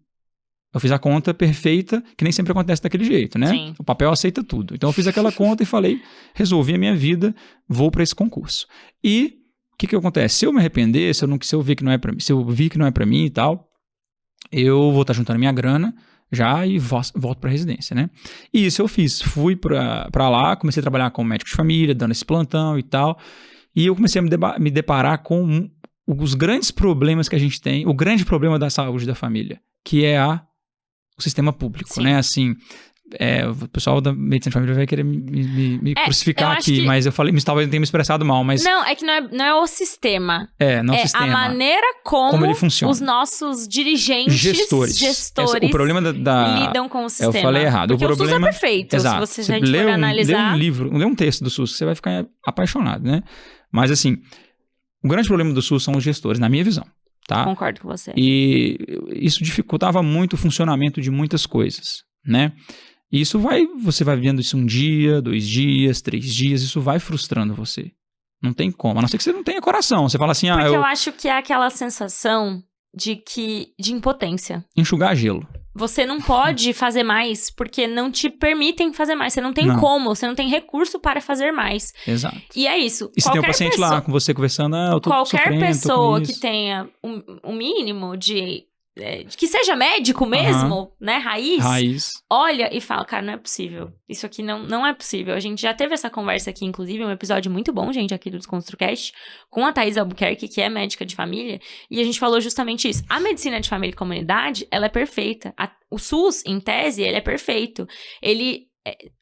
eu fiz a conta perfeita, que nem sempre acontece daquele jeito, né? Sim. O papel aceita tudo. Então eu fiz aquela conta e falei, resolvi a minha vida, vou para esse concurso. E o que acontece? Se eu me arrepender, se eu vi que não é para mim, se eu vi que não é para mim e tal, eu vou estar juntando minha grana já e volto para residência, né? E isso eu fiz. Fui para lá, comecei a trabalhar como médico de família, dando esse plantão e tal. E eu comecei a me deparar com os grandes problemas que a gente tem, o grande problema da saúde da família, que é o sistema público, né? Assim, o pessoal da medicina de família vai querer me crucificar aqui, mas eu falei, talvez eu tenha me expressado mal, mas... Não, é que não é o sistema. Não é o sistema. A maneira como ele funciona. Os nossos dirigentes, gestores o problema lidam com o sistema. Eu falei errado. Porque o SUS é perfeito, exato. Se você for analisar... Lê um texto do SUS, você vai ficar apaixonado, né? Mas assim, o grande problema do SUS são os gestores, na minha visão. Tá? Concordo com você. E isso dificultava muito o funcionamento de muitas coisas, né? E você vai vendo isso 1 dia, 2 dias, 3 dias, isso vai frustrando você. Não tem como, a não ser que você não tenha coração. Você fala assim, Porque eu acho que é aquela sensação de impotência. Enxugar gelo. Você não pode fazer mais porque não te permitem fazer mais. Você não tem como, você não tem recurso para fazer mais. Exato. E é isso. E se tem um paciente lá com você conversando, eu tô qualquer sofrendo, pessoa que tenha um mínimo de que seja médico mesmo, né, raiz, olha e fala, cara, não é possível, isso aqui não é possível. A gente já teve essa conversa aqui, inclusive, um episódio muito bom, gente, aqui do DesconstruCast, com a Thaís Albuquerque, que é médica de família, e a gente falou justamente isso. A medicina de família e comunidade, ela é perfeita. O SUS, em tese, ele é perfeito.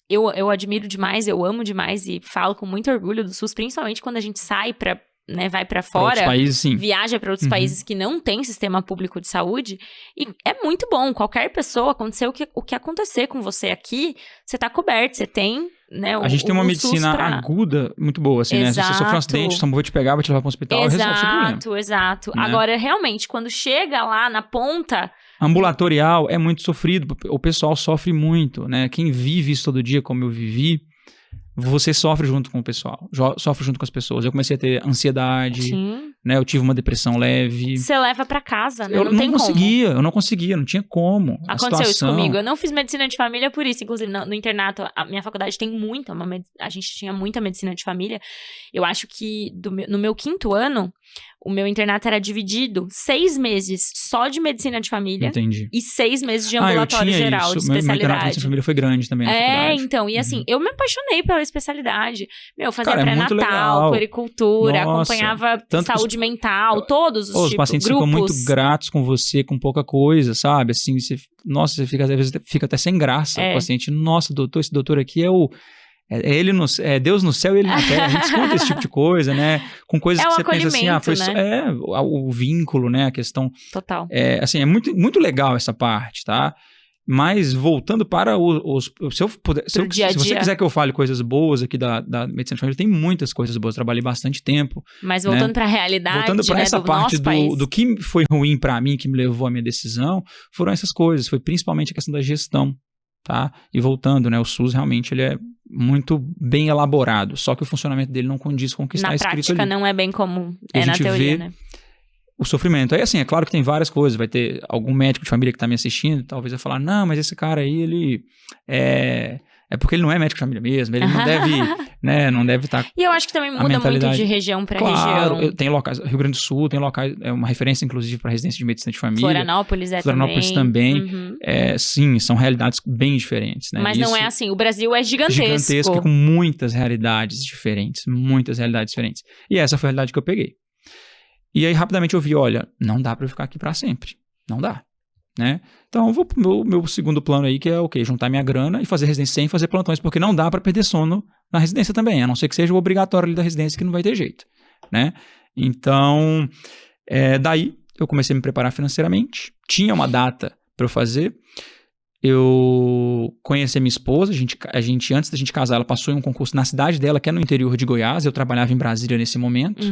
Eu admiro demais, eu amo demais e falo com muito orgulho do SUS, principalmente quando a gente sai vai pra fora, viaja para outros países que não tem sistema público de saúde, e é muito bom. Qualquer pessoa, acontecer o que acontecer com você aqui, você tá coberto, você tem, né, a gente tem uma medicina aguda muito boa, assim, né? Se você sofrer um acidente, o SAMU vai te pegar, vai te levar para o hospital, resolve o seu problema. Exato. Né? Agora, realmente, quando chega lá na ponta... Ambulatorial é muito sofrido, o pessoal sofre muito, né? Quem vive isso todo dia, como eu vivi, você sofre junto com o pessoal, sofre junto com as pessoas. Eu comecei a ter ansiedade, né? Eu tive uma depressão leve. Você leva pra casa, né? Eu não conseguia, não tinha como. Aconteceu isso comigo. Eu não fiz medicina de família por isso. Inclusive, no internato, a minha faculdade tem a gente tinha muita medicina de família. Eu acho que no meu 5º ano, o meu internato era dividido 6 meses só de medicina de família. Entendi. E 6 meses de ambulatório geral, de especialidade. Meu internato de medicina de família foi grande também na faculdade. Então, e assim, eu me apaixonei pela especialidade. Fazia pré-natal, puericultura, acompanhava saúde mental, todos os tipos, os pacientes ficam muito gratos com você, com pouca coisa, sabe? Assim, você fica, às vezes, fica até sem graça. O paciente, nossa, doutor, esse doutor aqui é É Deus no céu e ele na terra. A gente escuta esse tipo de coisa, né? Com coisas que você pensa assim, foi né? o vínculo, né? A questão. Total. Assim, é muito, muito legal essa parte, tá? Mas voltando para se você quiser que eu fale coisas boas aqui da medicina de família, tem muitas coisas boas. Eu trabalhei bastante tempo. Mas voltando para a realidade, voltando para essa parte do que foi ruim para mim, que me levou à minha decisão, foram essas coisas. Foi principalmente a questão da gestão, tá? E voltando, né? O SUS realmente ele é muito bem elaborado, só que o funcionamento dele não condiz com o que está escrito ali. Na prática não é bem como é na teoria, né? O sofrimento. Aí, assim, é claro que tem várias coisas. Vai ter algum médico de família que tá me assistindo, talvez vai falar, não, mas esse cara aí, ele é porque ele não é médico de família mesmo, ele não deve, né, não deve estar... E eu acho que também muda muito de região para região. Claro, tem locais, Rio Grande do Sul tem locais, é uma referência, inclusive, para residência de medicina de família. Florianópolis também. Sim, são realidades bem diferentes, né? Mas não é assim, o Brasil é gigantesco. Gigantesco, com muitas realidades diferentes, E essa foi a realidade que eu peguei. E aí, rapidamente, eu vi, olha, não dá pra eu ficar aqui pra sempre. Não dá, né? Então, eu vou pro meu segundo plano aí, que é o quê? Juntar minha grana e fazer residência sem fazer plantões, porque não dá pra perder sono na residência também, a não ser que seja o obrigatório ali da residência, que não vai ter jeito, né? Então, daí, eu comecei a me preparar financeiramente. Tinha uma data pra eu fazer. Eu conheci a minha esposa, a gente, antes da gente casar, ela passou em um concurso na cidade dela, que é no interior de Goiás. Eu trabalhava em Brasília nesse momento.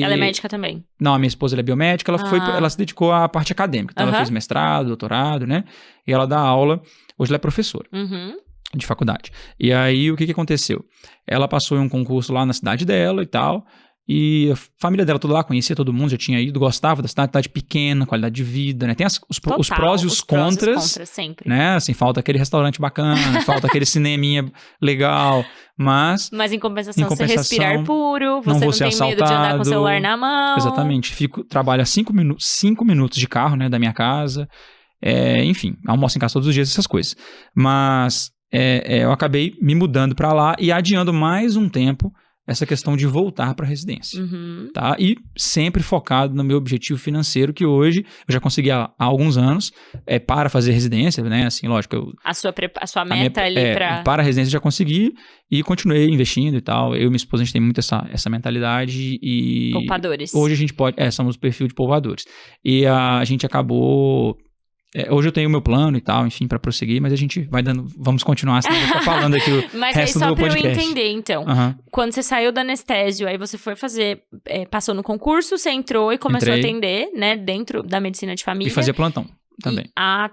Ela é médica também? Não, a minha esposa ela é biomédica, ela se dedicou à parte acadêmica. Então, ela fez mestrado, doutorado, né? E ela dá aula, hoje ela é professora de faculdade. E aí, o que aconteceu? Ela passou em um concurso lá na cidade dela e tal, e a família dela toda lá, conhecia todo mundo, já tinha ido, gostava da cidade pequena, qualidade de vida, né? Tem os prós e os contras, sempre. Né? Assim, falta aquele restaurante bacana, falta aquele cineminha legal, mas em compensação, você respirar puro, você não tem assaltado, medo de andar com o celular na mão. Exatamente. Trabalho a 5 minutos de carro, né, da minha casa. Enfim, almoço em casa todos os dias, essas coisas. Mas eu acabei me mudando para lá e adiando mais um tempo essa questão de voltar para a residência, tá? E sempre focado no meu objetivo financeiro, que hoje eu já consegui há alguns anos, para fazer residência, né? Assim, lógico, a sua meta para a residência eu já consegui e continuei investindo e tal. Eu e minha esposa, a gente tem muito essa mentalidade e... Poupadores. Hoje a gente pode... somos o perfil de poupadores. E a gente acabou... hoje eu tenho o meu plano e tal, enfim, para prosseguir, mas a gente vamos continuar assim, vou ficar falando aqui o resto do podcast. Mas aí só pra eu entender, então, quando você saiu do anestésio, aí você foi fazer, passou no concurso, você entrou e começou a atender, né, dentro da medicina de família. E fazia plantão também.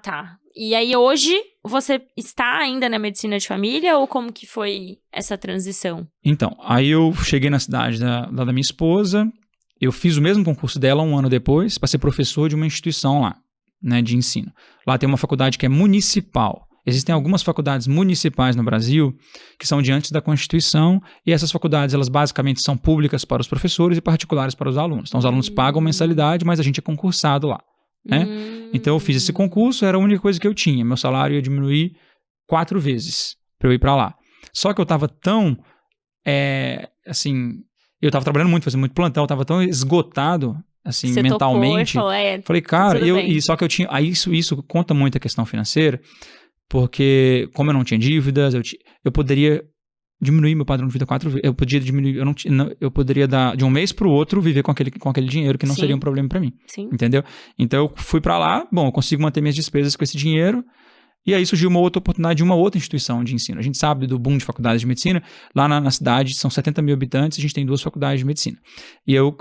Tá. E aí hoje, você está ainda na medicina de família ou como que foi essa transição? Então, aí eu cheguei na cidade da minha esposa, eu fiz o mesmo concurso dela 1 ano depois, para ser professor de uma instituição lá, né, de ensino. Lá tem uma faculdade que é municipal. Existem algumas faculdades municipais no Brasil que são diante da Constituição e essas faculdades, elas basicamente são públicas para os professores e particulares para os alunos. Então, os alunos pagam mensalidade, mas a gente é concursado lá, né? Então, eu fiz esse concurso, era a única coisa que eu tinha. Meu salário ia diminuir 4 vezes para eu ir para lá. Só que eu estava tão, eu estava trabalhando muito, fazendo muito plantão, eu estava tão esgotado, assim, você mentalmente. Falei, cara, só que eu tinha. Aí isso conta muito a questão financeira, porque como eu não tinha dívidas, eu poderia diminuir meu padrão de vida 4 vezes. Eu podia diminuir, eu poderia dar de um mês pro outro viver com aquele dinheiro, que não seria um problema para mim. Entendeu? Então eu fui para lá, eu consigo manter minhas despesas com esse dinheiro. E aí surgiu uma outra oportunidade de uma outra instituição de ensino. A gente sabe do boom de faculdades de medicina. Lá na cidade são 70 mil habitantes, a gente tem 2 faculdades de medicina. E eu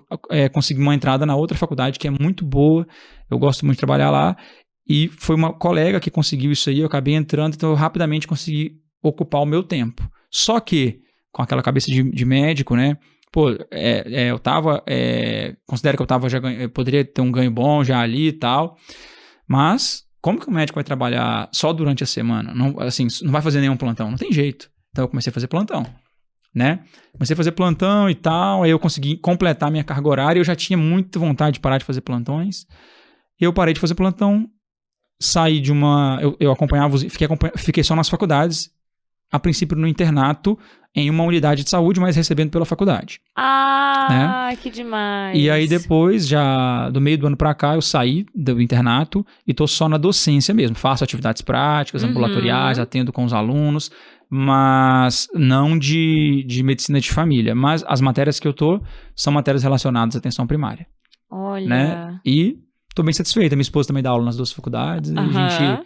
consegui uma entrada na outra faculdade que é muito boa, eu gosto muito de trabalhar lá. E foi uma colega que conseguiu isso aí, eu acabei entrando, então eu rapidamente consegui ocupar o meu tempo. Só que, com aquela cabeça de médico, né? Eu tava... considero que eu poderia ter um ganho bom já ali e tal, mas... Como que o médico vai trabalhar só durante a semana? Não vai fazer nenhum plantão, não tem jeito. Então eu comecei a fazer plantão, né? Comecei a fazer plantão e tal, aí eu consegui completar minha carga horária, eu já tinha muita vontade de parar de fazer plantões. Eu parei de fazer plantão, saí de uma... Eu acompanhava, fiquei só nas faculdades, a princípio no internato, em uma unidade de saúde, mas recebendo pela faculdade. Né? Que demais! E aí depois, já do meio do ano pra cá, eu saí do internato e tô só na docência mesmo. Faço atividades práticas, ambulatoriais, atendo com os alunos, mas não de medicina de família. Mas as matérias que eu tô são matérias relacionadas à atenção primária. Olha. Né? E tô bem satisfeita. Minha esposa também dá aula nas 2 faculdades. E a gente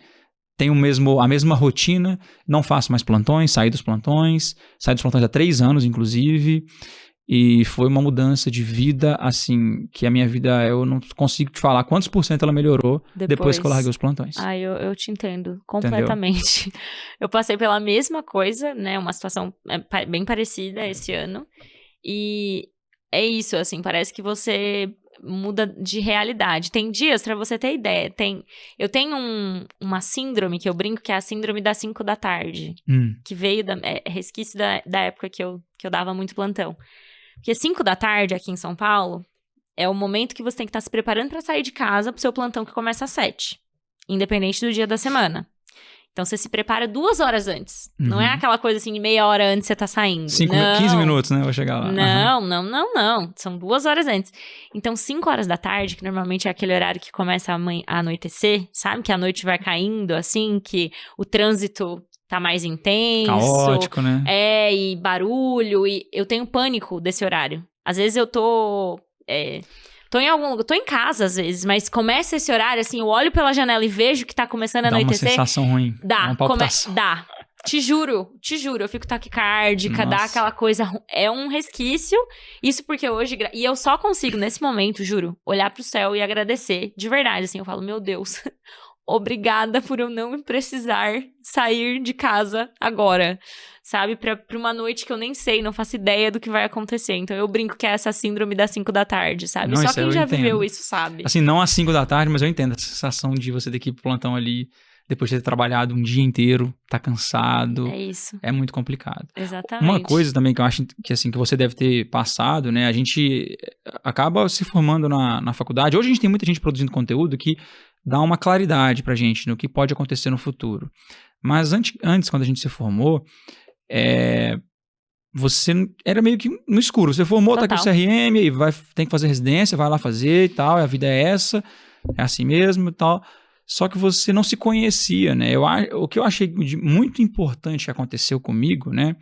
tem a mesma rotina. Não faço mais plantões, saí dos plantões há 3 anos, inclusive. E foi uma mudança de vida, assim, que a minha vida, eu não consigo te falar quantos % ela melhorou depois que eu larguei os plantões. Eu te entendo completamente. Entendeu? Eu passei pela mesma coisa, né, uma situação bem parecida esse ano, e é isso, assim, parece que você muda de realidade. Tem dias, pra você ter ideia, eu tenho uma síndrome que eu brinco, que é a síndrome das 5 da tarde, que veio resquício da época que eu dava muito plantão. Porque 5 da tarde aqui em São Paulo é o momento que você tem que estar se preparando para sair de casa pro seu plantão que começa às 7, independente do dia da semana. Então você se prepara 2 horas antes. Não é aquela coisa assim, meia hora antes você tá saindo. 15 minutos, né? Eu vou chegar lá. Não. São 2 horas antes. Então 5 horas da tarde, que normalmente é aquele horário que começa a anoitecer, sabe? Que a noite vai caindo, assim, que o trânsito tá mais intenso. Caótico, né? E barulho, e eu tenho pânico desse horário. Às vezes eu tô em algum lugar, tô em casa às vezes, mas começa esse horário, assim, eu olho pela janela e vejo que tá começando a anoitecer. Dá uma sensação ruim. Dá. Te juro, eu fico taquicárdica, dá aquela coisa, é um resquício, isso porque hoje, e eu só consigo nesse momento, juro, olhar pro céu e agradecer, de verdade, assim, eu falo, meu Deus, obrigada por eu não precisar sair de casa agora, sabe? Pra uma noite que eu nem sei, não faço ideia do que vai acontecer. Então eu brinco que é essa síndrome das 5 da tarde, sabe? Só quem já viveu isso sabe. Assim, não às 5 da tarde, mas eu entendo essa sensação de você ter que ir pro plantão ali, depois de ter trabalhado um dia inteiro, tá cansado. É isso. É muito complicado. Exatamente. Uma coisa também que eu acho que, assim, que você deve ter passado, né? A gente acaba se formando na faculdade. Hoje a gente tem muita gente produzindo conteúdo que dá uma claridade pra gente no que pode acontecer no futuro. Mas antes quando a gente se formou, você era meio que no escuro. Você formou, tá aqui o CRM, e tem que fazer residência, vai lá fazer e tal, a vida é essa, é assim mesmo e tal. Só que você não se conhecia, né? O que eu achei muito importante que aconteceu comigo, né?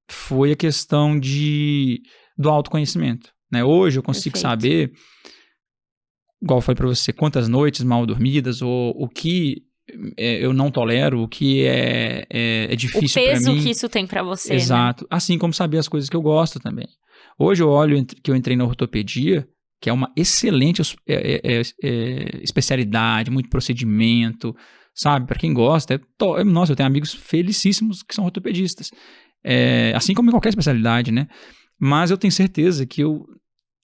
Foi a questão do autoconhecimento, né? Hoje eu consigo saber, igual eu falei pra você, quantas noites mal dormidas, ou o que eu não tolero, o que é difícil pra mim. O peso que isso tem pra você, exato. Né? Assim como saber as coisas que eu gosto também. Hoje eu olho que eu entrei na ortopedia, que é uma excelente especialidade, muito procedimento, sabe? Pra quem gosta, nossa, eu tenho amigos felicíssimos que são ortopedistas. Assim como em qualquer especialidade, né? Mas eu tenho certeza que eu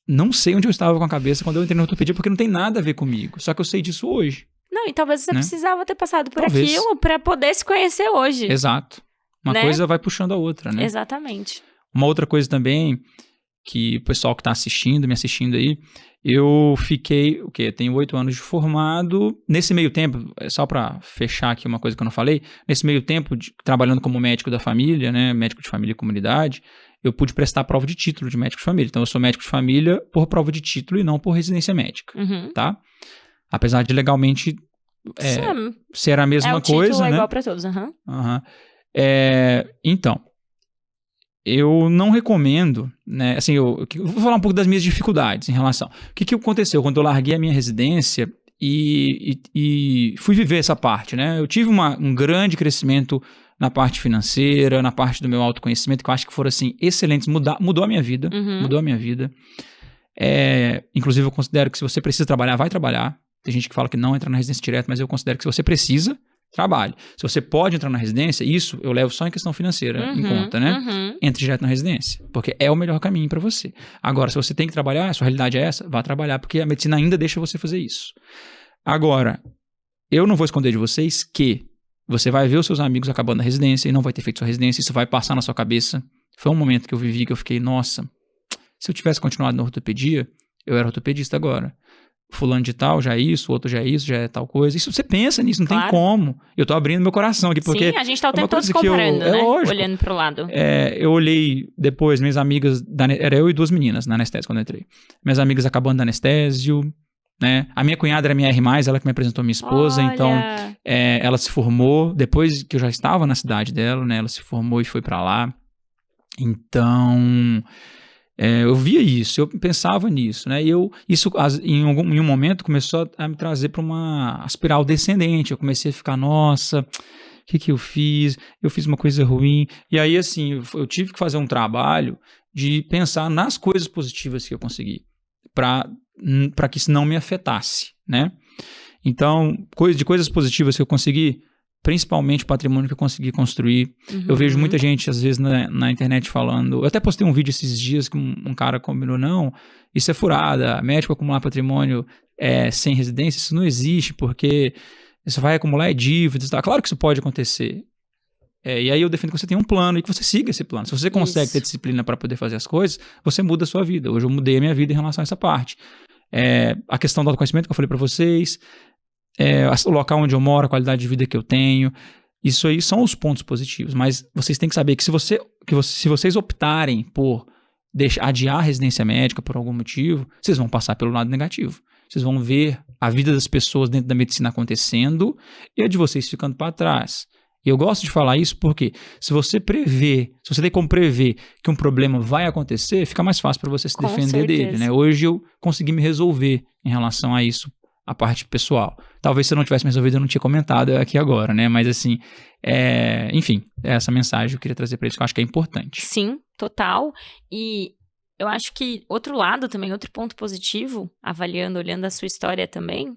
não sei onde eu estava com a cabeça quando eu entrei na ortopedia, porque não tem nada a ver comigo. Só que eu sei disso hoje. Não, e talvez você precisava ter passado por aquilo pra poder se conhecer hoje. Exato. Uma coisa vai puxando a outra, né? Exatamente. Uma outra coisa também, que o pessoal que tá me assistindo aí, eu fiquei, tenho 8 anos de formado. Nesse meio tempo, só pra fechar aqui uma coisa que eu não falei, nesse meio tempo, trabalhando como médico da família, né? Médico de família e comunidade, eu pude prestar a prova de título de médico de família. Então, eu sou médico de família por prova de título e não por residência médica, tá? Apesar de legalmente ser a mesma coisa, né? O título é igual pra todos, Então, eu não recomendo, né? Assim, eu vou falar um pouco das minhas dificuldades em relação. O que aconteceu quando eu larguei a minha residência e fui viver essa parte, né? Eu tive um grande crescimento na parte financeira, na parte do meu autoconhecimento, que eu acho que foram, assim, excelentes. Mudou a minha vida. Mudou a minha vida. Inclusive, eu considero que se você precisa trabalhar, vai trabalhar. Tem gente que fala que não entra na residência direto, mas eu considero que se você precisa, trabalhe. Se você pode entrar na residência, isso eu levo só em questão financeira em conta, né? Entre direto na residência, porque é o melhor caminho para você. Agora, se você tem que trabalhar, a sua realidade é essa, vá trabalhar, porque a medicina ainda deixa você fazer isso. Agora, eu não vou esconder de vocês que você vai ver os seus amigos acabando a residência e não vai ter feito sua residência, isso vai passar na sua cabeça. Foi um momento que eu vivi que eu fiquei, nossa, se eu tivesse continuado na ortopedia, eu era ortopedista agora. Fulano de tal, já é isso, o outro já é isso, já é tal coisa. Isso, você pensa nisso, não tem como. Eu tô abrindo meu coração aqui, porque... Sim, a gente tá o tempo todo se comparando, né? Olhando pro lado. Eu olhei depois, minhas amigas... Era eu e 2 meninas na anestésio quando eu entrei. Minhas amigas acabando da anestésio, né? A minha cunhada era minha R+, ela que me apresentou minha esposa, Olha. então ela se formou depois que eu já estava na cidade dela, né? Ela se formou e foi pra lá. Então, eu via isso, eu pensava nisso, né? E isso em um momento começou a me trazer para uma espiral descendente. Eu comecei a ficar, nossa, o que eu fiz? Eu fiz uma coisa ruim. E aí, assim, eu tive que fazer um trabalho de pensar nas coisas positivas que eu consegui, para que isso não me afetasse, né? Então, de coisas positivas que eu consegui, principalmente o patrimônio que eu consegui construir. Eu vejo muita gente, às vezes, na internet falando... Eu até postei um vídeo esses dias que um cara combinou, não, isso é furada, médico acumular patrimônio sem residência, isso não existe, porque você vai acumular dívidas, tá? Claro que isso pode acontecer. E aí eu defendo que você tenha um plano e que você siga esse plano. Se você consegue ter disciplina para poder fazer as coisas, você muda a sua vida. Hoje eu mudei a minha vida em relação a essa parte. A questão do autoconhecimento que eu falei para vocês, o local onde eu moro, a qualidade de vida que eu tenho, isso aí são os pontos positivos. Mas vocês têm que saber que se vocês optarem por adiar a residência médica por algum motivo, vocês vão passar pelo lado negativo. Vocês vão ver a vida das pessoas dentro da medicina acontecendo e a de vocês ficando para trás. E eu gosto de falar isso porque se você tem como prever que um problema vai acontecer, fica mais fácil para você se defender dele, né? Hoje eu consegui me resolver em relação a isso, a parte pessoal. Talvez se eu não tivesse me resolvido, eu não tinha comentado aqui agora, né? Mas assim, enfim, essa mensagem que eu queria trazer para isso, que eu acho que é importante. Sim, total. E eu acho que outro lado também, outro ponto positivo, olhando a sua história também,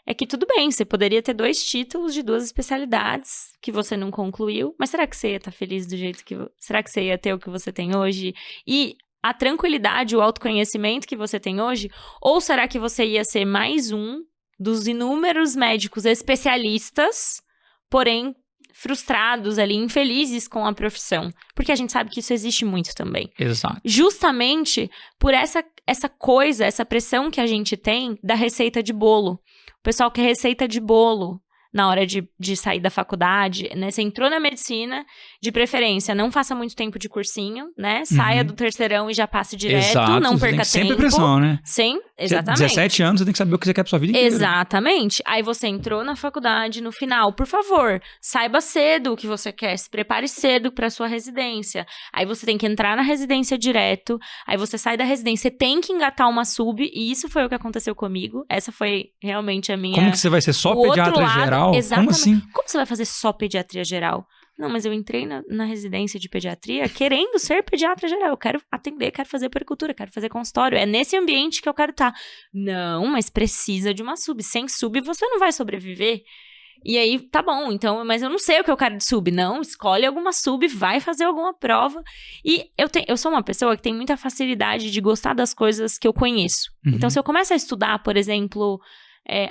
é que tudo bem, você poderia ter 2 títulos de 2 especialidades que você não concluiu, mas será que você ia estar feliz do jeito que... Será que você ia ter o que você tem hoje? E a tranquilidade, o autoconhecimento que você tem hoje? Ou será que você ia ser mais um dos inúmeros médicos especialistas, porém frustrados ali, infelizes com a profissão? Porque a gente sabe que isso existe muito também. Exato. Justamente por essa pressão que a gente tem da receita de bolo. O pessoal quer receita de bolo na hora de sair da faculdade, né? Você entrou na medicina, de preferência, não faça muito tempo de cursinho, né? Saia do terceirão e já passe direto, exato, não perca tempo. Sempre pressão, né? Sim, exatamente. 17 anos, você tem que saber o que você quer pra sua vida inteira. Exatamente. Aí você entrou na faculdade, no final, por favor, saiba cedo o que você quer, se prepare cedo pra sua residência. Aí você tem que entrar na residência direto, aí você sai da residência, tem que engatar uma sub, e isso foi o que aconteceu comigo. Essa foi realmente a minha... Como que você vai ser só pediatra geral? Exatamente. Como assim? Como você vai fazer só pediatria geral? Não, mas eu entrei na residência de pediatria querendo ser pediatra geral. Eu quero atender, quero fazer puericultura, quero fazer consultório. É nesse ambiente que eu quero estar. Não, mas precisa de uma sub. Sem sub você não vai sobreviver. E aí, tá bom, então, mas eu não sei o que eu quero de sub. Não, escolhe alguma sub, vai fazer alguma prova. E eu sou uma pessoa que tem muita facilidade de gostar das coisas que eu conheço. Então, se eu começo a estudar, por exemplo...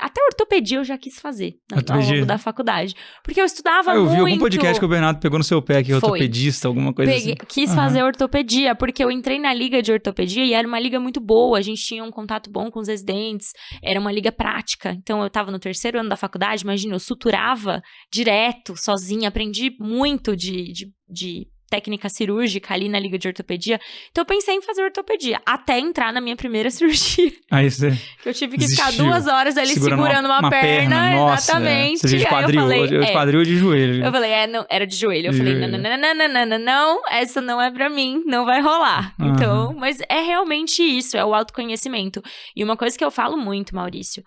até ortopedia eu já quis fazer ao longo da faculdade. Porque eu estudava muito... Eu vi algum podcast que o Bernardo pegou no seu pé, que é ortopedista, alguma coisa assim. Quis fazer ortopedia, porque eu entrei na liga de ortopedia e era uma liga muito boa. A gente tinha um contato bom com os residentes. Era uma liga prática. Então, eu tava no 3º ano da faculdade, imagina, eu suturava direto, sozinha. Aprendi muito de técnica cirúrgica ali na liga de ortopedia. Então, eu pensei em fazer ortopedia, até entrar na minha primeira cirurgia. Aí você que eu tive que ficar 2 horas ali segurando uma perna. Nossa, exatamente. Seja de quadril, de quadril ou de joelho. Eu falei, não, era de joelho. Eu falei, não, essa não é pra mim, não vai rolar. Então, mas é realmente isso, é o autoconhecimento. E uma coisa que eu falo muito, Maurício,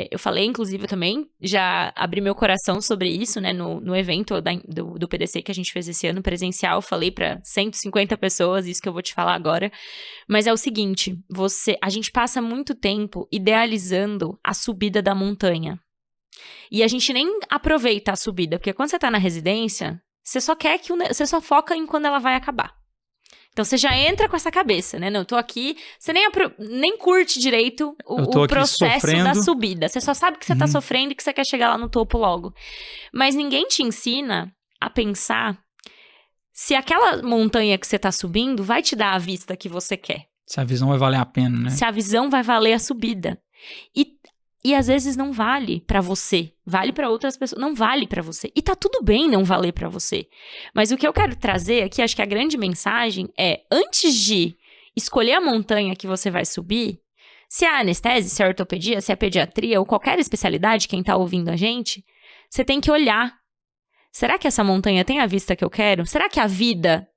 eu falei, inclusive, eu também já abri meu coração sobre isso, né, no evento do PDC que a gente fez esse ano presencial, falei pra 150 pessoas, isso que eu vou te falar agora, mas é o seguinte, a gente passa muito tempo idealizando a subida da montanha, e a gente nem aproveita a subida, porque quando você tá na residência, você só quer você só foca em quando ela vai acabar. Então, você já entra com essa cabeça, né? Não, eu tô aqui... Você nem curte direito o processo da subida. Você só sabe que você tá sofrendo e que você quer chegar lá no topo logo. Mas ninguém te ensina a pensar se aquela montanha que você tá subindo vai te dar a vista que você quer. Se a visão vai valer a pena, né? Se a visão vai valer a subida. E às vezes não vale pra você, vale pra outras pessoas, não vale pra você. E tá tudo bem não valer pra você. Mas o que eu quero trazer aqui, acho que a grande mensagem é, antes de escolher a montanha que você vai subir, Se é a anestese, se é a ortopedia, se é a pediatria ou qualquer especialidade, quem tá ouvindo a gente, você tem que olhar. Será que essa montanha tem a vista que eu quero? Será que a vida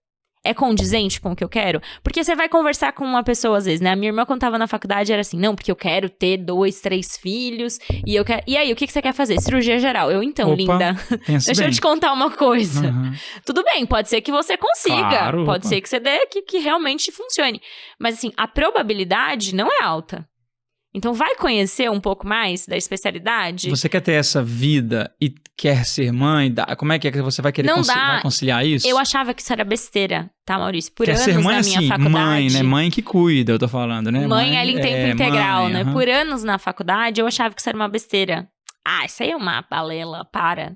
é condizente com o que eu quero? Porque você vai conversar com uma pessoa às vezes, né? A minha irmã, quando tava na faculdade, era assim, não, porque eu quero ter 2, 3 filhos, e eu quero... E aí, o que você quer fazer? Cirurgia geral. Então, linda, deixa eu te contar uma coisa. Tudo bem, pode ser que você consiga, pode ser que você dê que realmente funcione. Mas assim, a probabilidade não é alta. Então, vai conhecer um pouco mais da especialidade? Você quer ter essa vida e quer ser mãe? Como é que você vai querer vai conciliar isso? Eu achava que isso era besteira, tá, Maurício? Por anos ser mãe, na minha assim, faculdade... mãe, né? Mãe que cuida, eu tô falando, né? Mãe ali em tempo integral, mãe, né? Por anos na faculdade, eu achava que isso era uma besteira. Ah, isso aí é uma balela,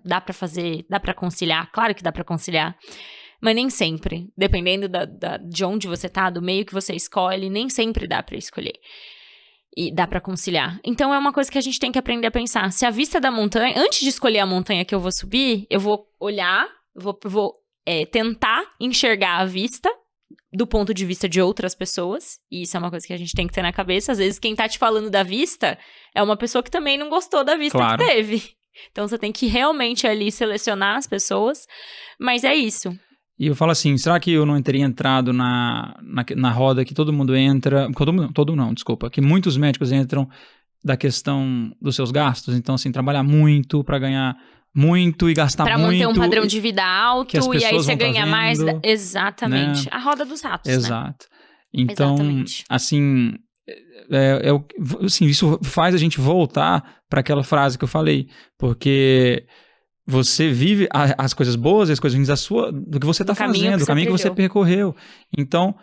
dá pra fazer, dá pra conciliar, claro que dá pra conciliar. Mas nem sempre, dependendo de onde você tá, do meio que você escolhe, nem sempre dá pra escolher. E dá pra conciliar. Então, é uma coisa que a gente tem que aprender a pensar. Se a vista da montanha... Antes de escolher a montanha que eu vou subir, eu vou olhar, vou tentar enxergar a vista do ponto de vista de outras pessoas. E isso é uma coisa que a gente tem que ter na cabeça. Às vezes, quem tá te falando da vista é uma pessoa que também não gostou da vista que teve. Então, você tem que realmente ali selecionar as pessoas. Mas é isso. E eu falo assim, será que eu não teria entrado na roda que todo mundo entra... Todo não, desculpa. Que muitos médicos entram da questão dos seus gastos. Então, assim, trabalhar muito para ganhar muito e gastar muito. Para manter um padrão de vida alto e aí você ganha mais. Exatamente. Né? A roda dos ratos, Exato. Né? Então, exatamente. Assim, assim, isso faz a gente voltar para aquela frase que eu falei. Porque... Você vive as coisas boas e as coisas ruins do que você está fazendo, do caminho que você percorreu. Então,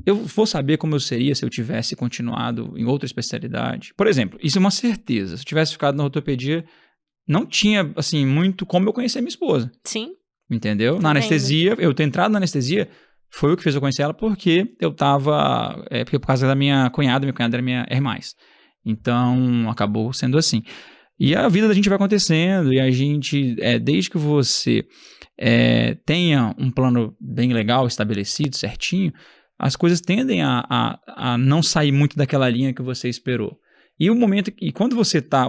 eu vou saber como eu seria se eu tivesse continuado em outra especialidade. Por exemplo, isso é uma certeza. Se eu tivesse ficado na ortopedia, não tinha, assim, muito como eu conhecer minha esposa. Sim. Entendeu? Na anestesia, eu ter entrado na anestesia foi o que fez eu conhecer ela porque eu estava... porque por causa da minha cunhada era minha irmã. Então, acabou sendo assim. E a vida da gente vai acontecendo e a gente, desde que você tenha um plano bem legal, estabelecido, certinho, as coisas tendem a não sair muito daquela linha que você esperou. E o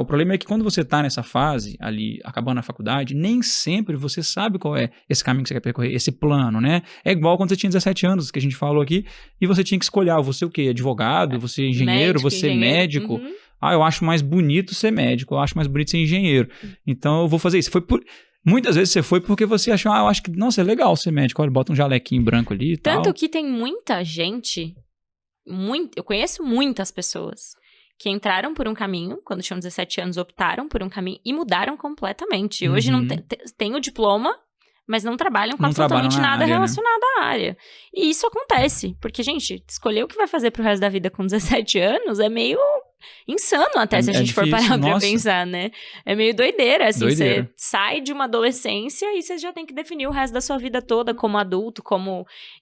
problema é que quando você está nessa fase, ali, acabando a faculdade, nem sempre você sabe qual é esse caminho que você quer percorrer, esse plano, né? É igual quando você tinha 17 anos, que a gente falou aqui, e você tinha que escolher, você o quê? Advogado, você engenheiro, médico. Uhum. Eu acho mais bonito ser médico, eu acho mais bonito ser engenheiro. Então, eu vou fazer isso. Muitas vezes você foi porque você achou, eu acho que, nossa, é legal ser médico. Olha, bota um jalequinho branco ali e tal. Tanto que tem muita gente, eu conheço muitas pessoas que entraram por um caminho, quando tinham 17 anos, optaram por um caminho e mudaram completamente. Hoje não tem o diploma, mas não trabalham com absolutamente nada relacionado à área. E isso acontece, porque, gente, escolher o que vai fazer pro resto da vida com 17 anos é meio insano até se a gente for parar pra pensar, né? É meio doideira, assim, você sai de uma adolescência e você já tem que definir o resto da sua vida toda como adulto,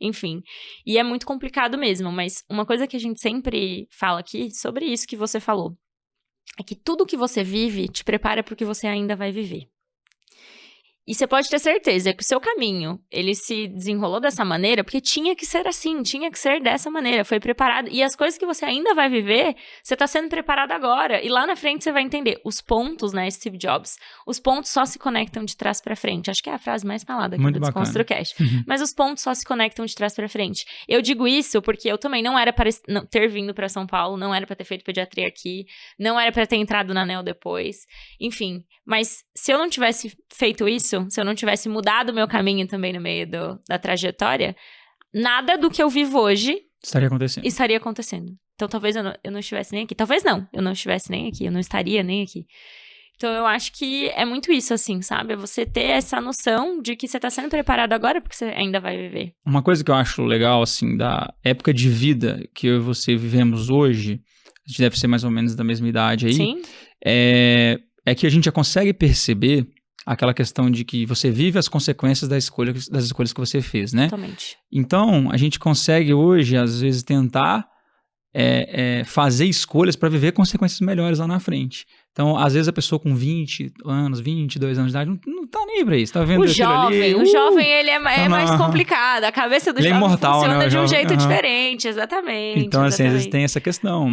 enfim. E é muito complicado mesmo, mas uma coisa que a gente sempre fala aqui sobre isso que você falou, é que tudo que você vive te prepara pro que você ainda vai viver. E você pode ter certeza que o seu caminho, ele se desenrolou dessa maneira, porque tinha que ser assim, tinha que ser dessa maneira, foi preparado. E as coisas que você ainda vai viver, você tá sendo preparado agora. E lá na frente você vai entender. Os pontos, né, Steve Jobs, os pontos só se conectam de trás pra frente. Acho que é a frase mais falada aqui do DesconstruCast. Mas os pontos só se conectam de trás pra frente. Eu digo isso porque eu também não era para ter vindo pra São Paulo, não era pra ter feito pediatria aqui, não era pra ter entrado na NEL depois. Enfim, mas se eu não tivesse feito isso, se eu não tivesse mudado o meu caminho também no meio da trajetória, nada do que eu vivo hoje estaria acontecendo. Então, talvez eu não estivesse nem aqui. Talvez não, eu não estivesse nem aqui, eu não estaria nem aqui. Então, eu acho que é muito isso, assim, sabe? É você ter essa noção de que você tá sendo preparado agora porque você ainda vai viver. Uma coisa que eu acho legal, assim, da época de vida que eu e você vivemos hoje, a gente deve ser mais ou menos da mesma idade aí. Sim. É que a gente já consegue perceber aquela questão de que você vive as consequências das escolhas que você fez, né? Totalmente. Então, a gente consegue hoje, às vezes, tentar fazer escolhas para viver consequências melhores lá na frente. Então, às vezes a pessoa com 20 anos, 22 anos de idade, não tá nem pra isso, tá vendo aquilo ali. O jovem, ele é mais complicado, a cabeça do ele jovem imortal, funciona né, de um jovem, jeito diferente, exatamente. Então, assim, às vezes exatamente. tem essa questão,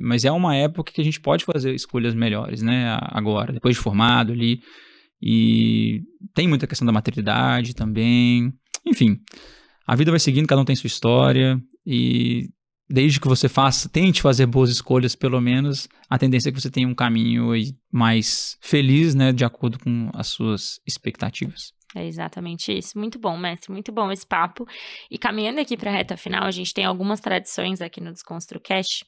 mas é uma época que a gente pode fazer escolhas melhores, né, agora, depois de formado ali, e tem muita questão da maternidade também, enfim, a vida vai seguindo, cada um tem sua história, e desde que você tente fazer boas escolhas, pelo menos, a tendência é que você tenha um caminho aí mais feliz, né, de acordo com as suas expectativas. É exatamente isso. Muito bom, mestre. Muito bom esse papo. E caminhando aqui para a reta final, a gente tem algumas tradições aqui no DesconstruCast.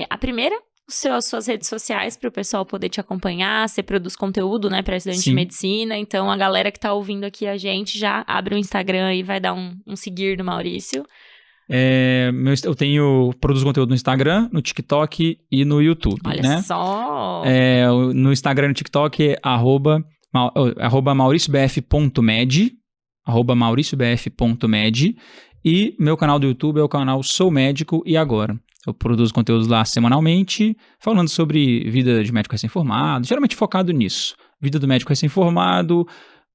A primeira, as suas redes sociais para o pessoal poder te acompanhar. Você produz conteúdo, né, para estudante de medicina. Então, a galera que está ouvindo aqui a gente já abre o Instagram e vai dar um seguir do Maurício. Eu produzo conteúdo no Instagram, no TikTok e no YouTube. Olha só! No Instagram e no TikTok é @mauriciobf.med, @mauriciobf.med, e meu canal do YouTube é o canal Sou Médico e Agora. Eu produzo conteúdos lá semanalmente, falando sobre vida de médico recém-formado, geralmente focado nisso. Vida do médico recém-formado,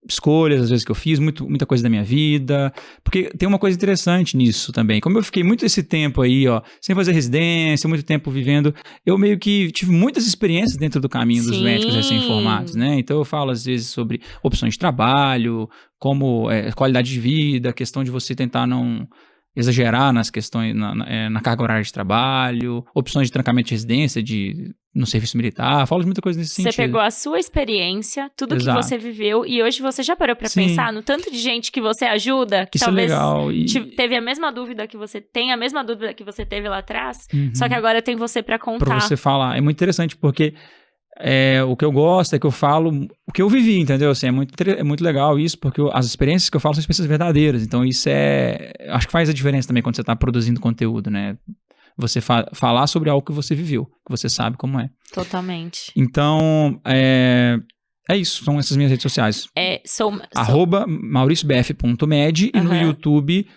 escolhas, às vezes, que eu fiz, muita coisa da minha vida, porque tem uma coisa interessante nisso também. Como eu fiquei muito esse tempo aí, sem fazer residência, muito tempo vivendo, eu meio que tive muitas experiências dentro do caminho dos médicos recém-formados, né? Então eu falo, às vezes, sobre opções de trabalho, como qualidade de vida, a questão de você tentar não exagerar nas questões, na carga horária de trabalho, opções de trancamento de residência no serviço militar, falo de muita coisa nesse sentido. Você pegou a sua experiência, tudo que você viveu, e hoje você já parou pra pensar no tanto de gente que você ajuda, que isso talvez é legal. teve a mesma dúvida que você tem, a mesma dúvida que você teve lá atrás, só que agora tem você pra contar. Pra você falar. É muito interessante, porque o que eu gosto é que eu falo o que eu vivi, entendeu? Assim, é muito legal isso, porque as experiências que eu falo são experiências verdadeiras. Então, isso acho que faz a diferença também quando você está produzindo conteúdo, né? Você falar sobre algo que você viveu, que você sabe como é. Totalmente. Então, isso. São essas minhas redes sociais. @mauriciobf.med e no YouTube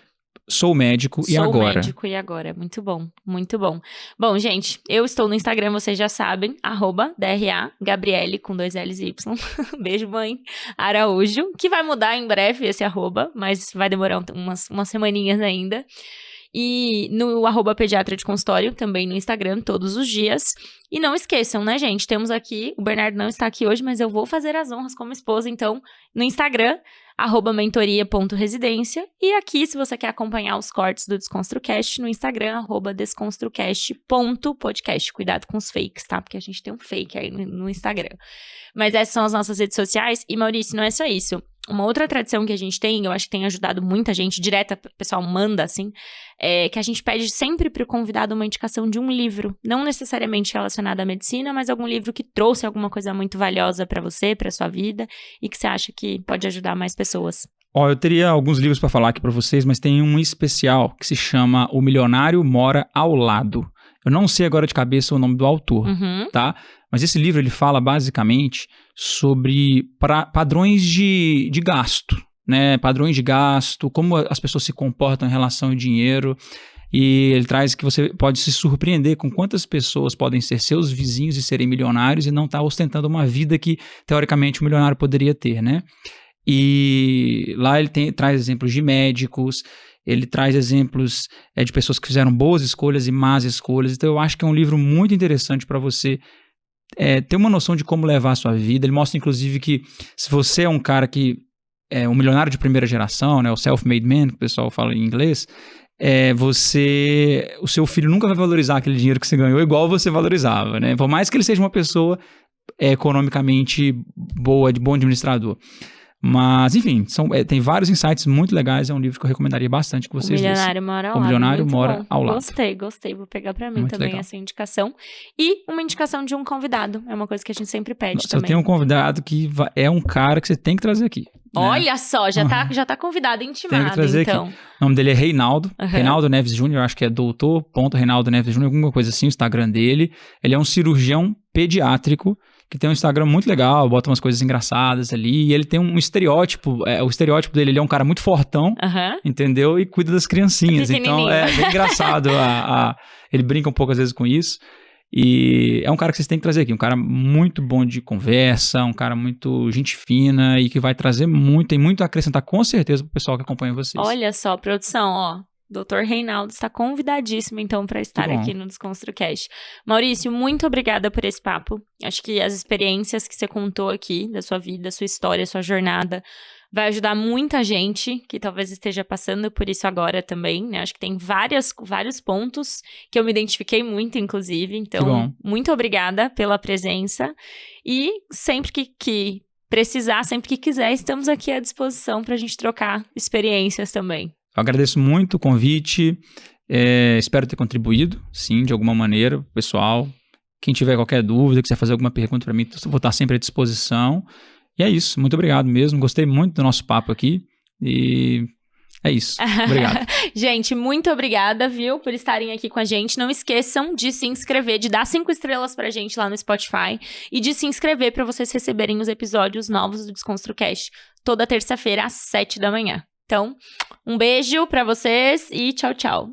Sou Médico e Agora. Sou Médico e Agora. Muito bom, muito bom. Bom, gente, eu estou no Instagram, vocês já sabem, @DRA Gabriele com 2 L's e Y. Beijo, mãe. Araújo, que vai mudar em breve esse @, mas vai demorar umas semaninhas ainda. E no @pediatra de consultório, também no Instagram, todos os dias. E não esqueçam, né, gente? Temos aqui, o Bernardo não está aqui hoje, mas eu vou fazer as honras como esposa, então, no Instagram, @mentoria.residência. E aqui, se você quer acompanhar os cortes do DesconstruCast, no Instagram, @desconstrucast.podcast. Cuidado com os fakes, tá? Porque a gente tem um fake aí no Instagram. Mas essas são as nossas redes sociais. E, Maurício, não é só isso. Uma outra tradição que a gente tem, eu acho que tem ajudado muita gente, direta, o pessoal manda, assim, que a gente pede sempre para o convidado uma indicação de um livro, não necessariamente relacionado à medicina, mas algum livro que trouxe alguma coisa muito valiosa para você, para sua vida, e que você acha que pode ajudar mais pessoas. Eu teria alguns livros para falar aqui para vocês, mas tem um especial que se chama O Milionário Mora ao Lado. Eu não sei agora de cabeça o nome do autor, tá? Mas esse livro, ele fala basicamente sobre padrões de gasto, né? Padrões de gasto, como as pessoas se comportam em relação ao dinheiro. E ele traz que você pode se surpreender com quantas pessoas podem ser seus vizinhos e serem milionários e não estar ostentando uma vida que, teoricamente, o milionário poderia ter, né? E lá ele traz exemplos de médicos, ele traz exemplos de pessoas que fizeram boas escolhas e más escolhas. Então, eu acho que é um livro muito interessante para você ter uma noção de como levar a sua vida. Ele mostra, inclusive, que se você é um cara que é um milionário de primeira geração, né, o self-made man, que o pessoal fala em inglês, o seu filho nunca vai valorizar aquele dinheiro que você ganhou igual você valorizava, né? Por mais que ele seja uma pessoa economicamente boa, de bom administrador. Mas, enfim, tem vários insights muito legais. É um livro que eu recomendaria bastante que vocês lessem. O Milionário Mora ao Lado. O Milionário Mora ao Lado. Gostei. Vou pegar pra mim muito também legal. essa indicação. E uma indicação de um convidado. É uma coisa que a gente sempre pede também. Eu tenho um convidado que é um cara que você tem que trazer aqui. Né? Olha só, já tá convidado, intimado, tem que trazer então. Aqui. O nome dele é Reinaldo. Reinaldo Neves Júnior, acho que é doutor.Reinaldo Neves Júnior, alguma coisa assim, o Instagram dele. Ele é um cirurgião pediátrico que tem um Instagram muito legal, bota umas coisas engraçadas ali, e ele tem um estereótipo, o estereótipo dele, ele é um cara muito fortão, entendeu? E cuida das criancinhas, então é bem engraçado, ele brinca um pouco às vezes com isso, e é um cara que vocês têm que trazer aqui, um cara muito bom de conversa, um cara muito gente fina e que vai trazer muito, tem muito a acrescentar com certeza pro pessoal que acompanha vocês. Olha só, produção, ó. Dr. Reinaldo está convidadíssimo, então, para estar aqui no DesconstruCast. Maurício, muito obrigada por esse papo. Acho que as experiências que você contou aqui, da sua vida, sua história, sua jornada, vai ajudar muita gente que talvez esteja passando por isso agora também, né? Acho que tem vários pontos que eu me identifiquei muito, inclusive. Então, muito obrigada pela presença. E sempre que precisar, sempre que quiser, estamos aqui à disposição para a gente trocar experiências também. Eu agradeço muito o convite, espero ter contribuído, sim, de alguma maneira, pessoal. Quem tiver qualquer dúvida, quiser fazer alguma pergunta para mim, vou estar sempre à disposição. E é isso, muito obrigado mesmo, gostei muito do nosso papo aqui e é isso, obrigado. Gente, muito obrigada, viu, por estarem aqui com a gente. Não esqueçam de se inscrever, de dar 5 estrelas pra gente lá no Spotify e de se inscrever para vocês receberem os episódios novos do DesconstruCast toda terça-feira às 7 da manhã. Então, um beijo pra vocês e tchau, tchau.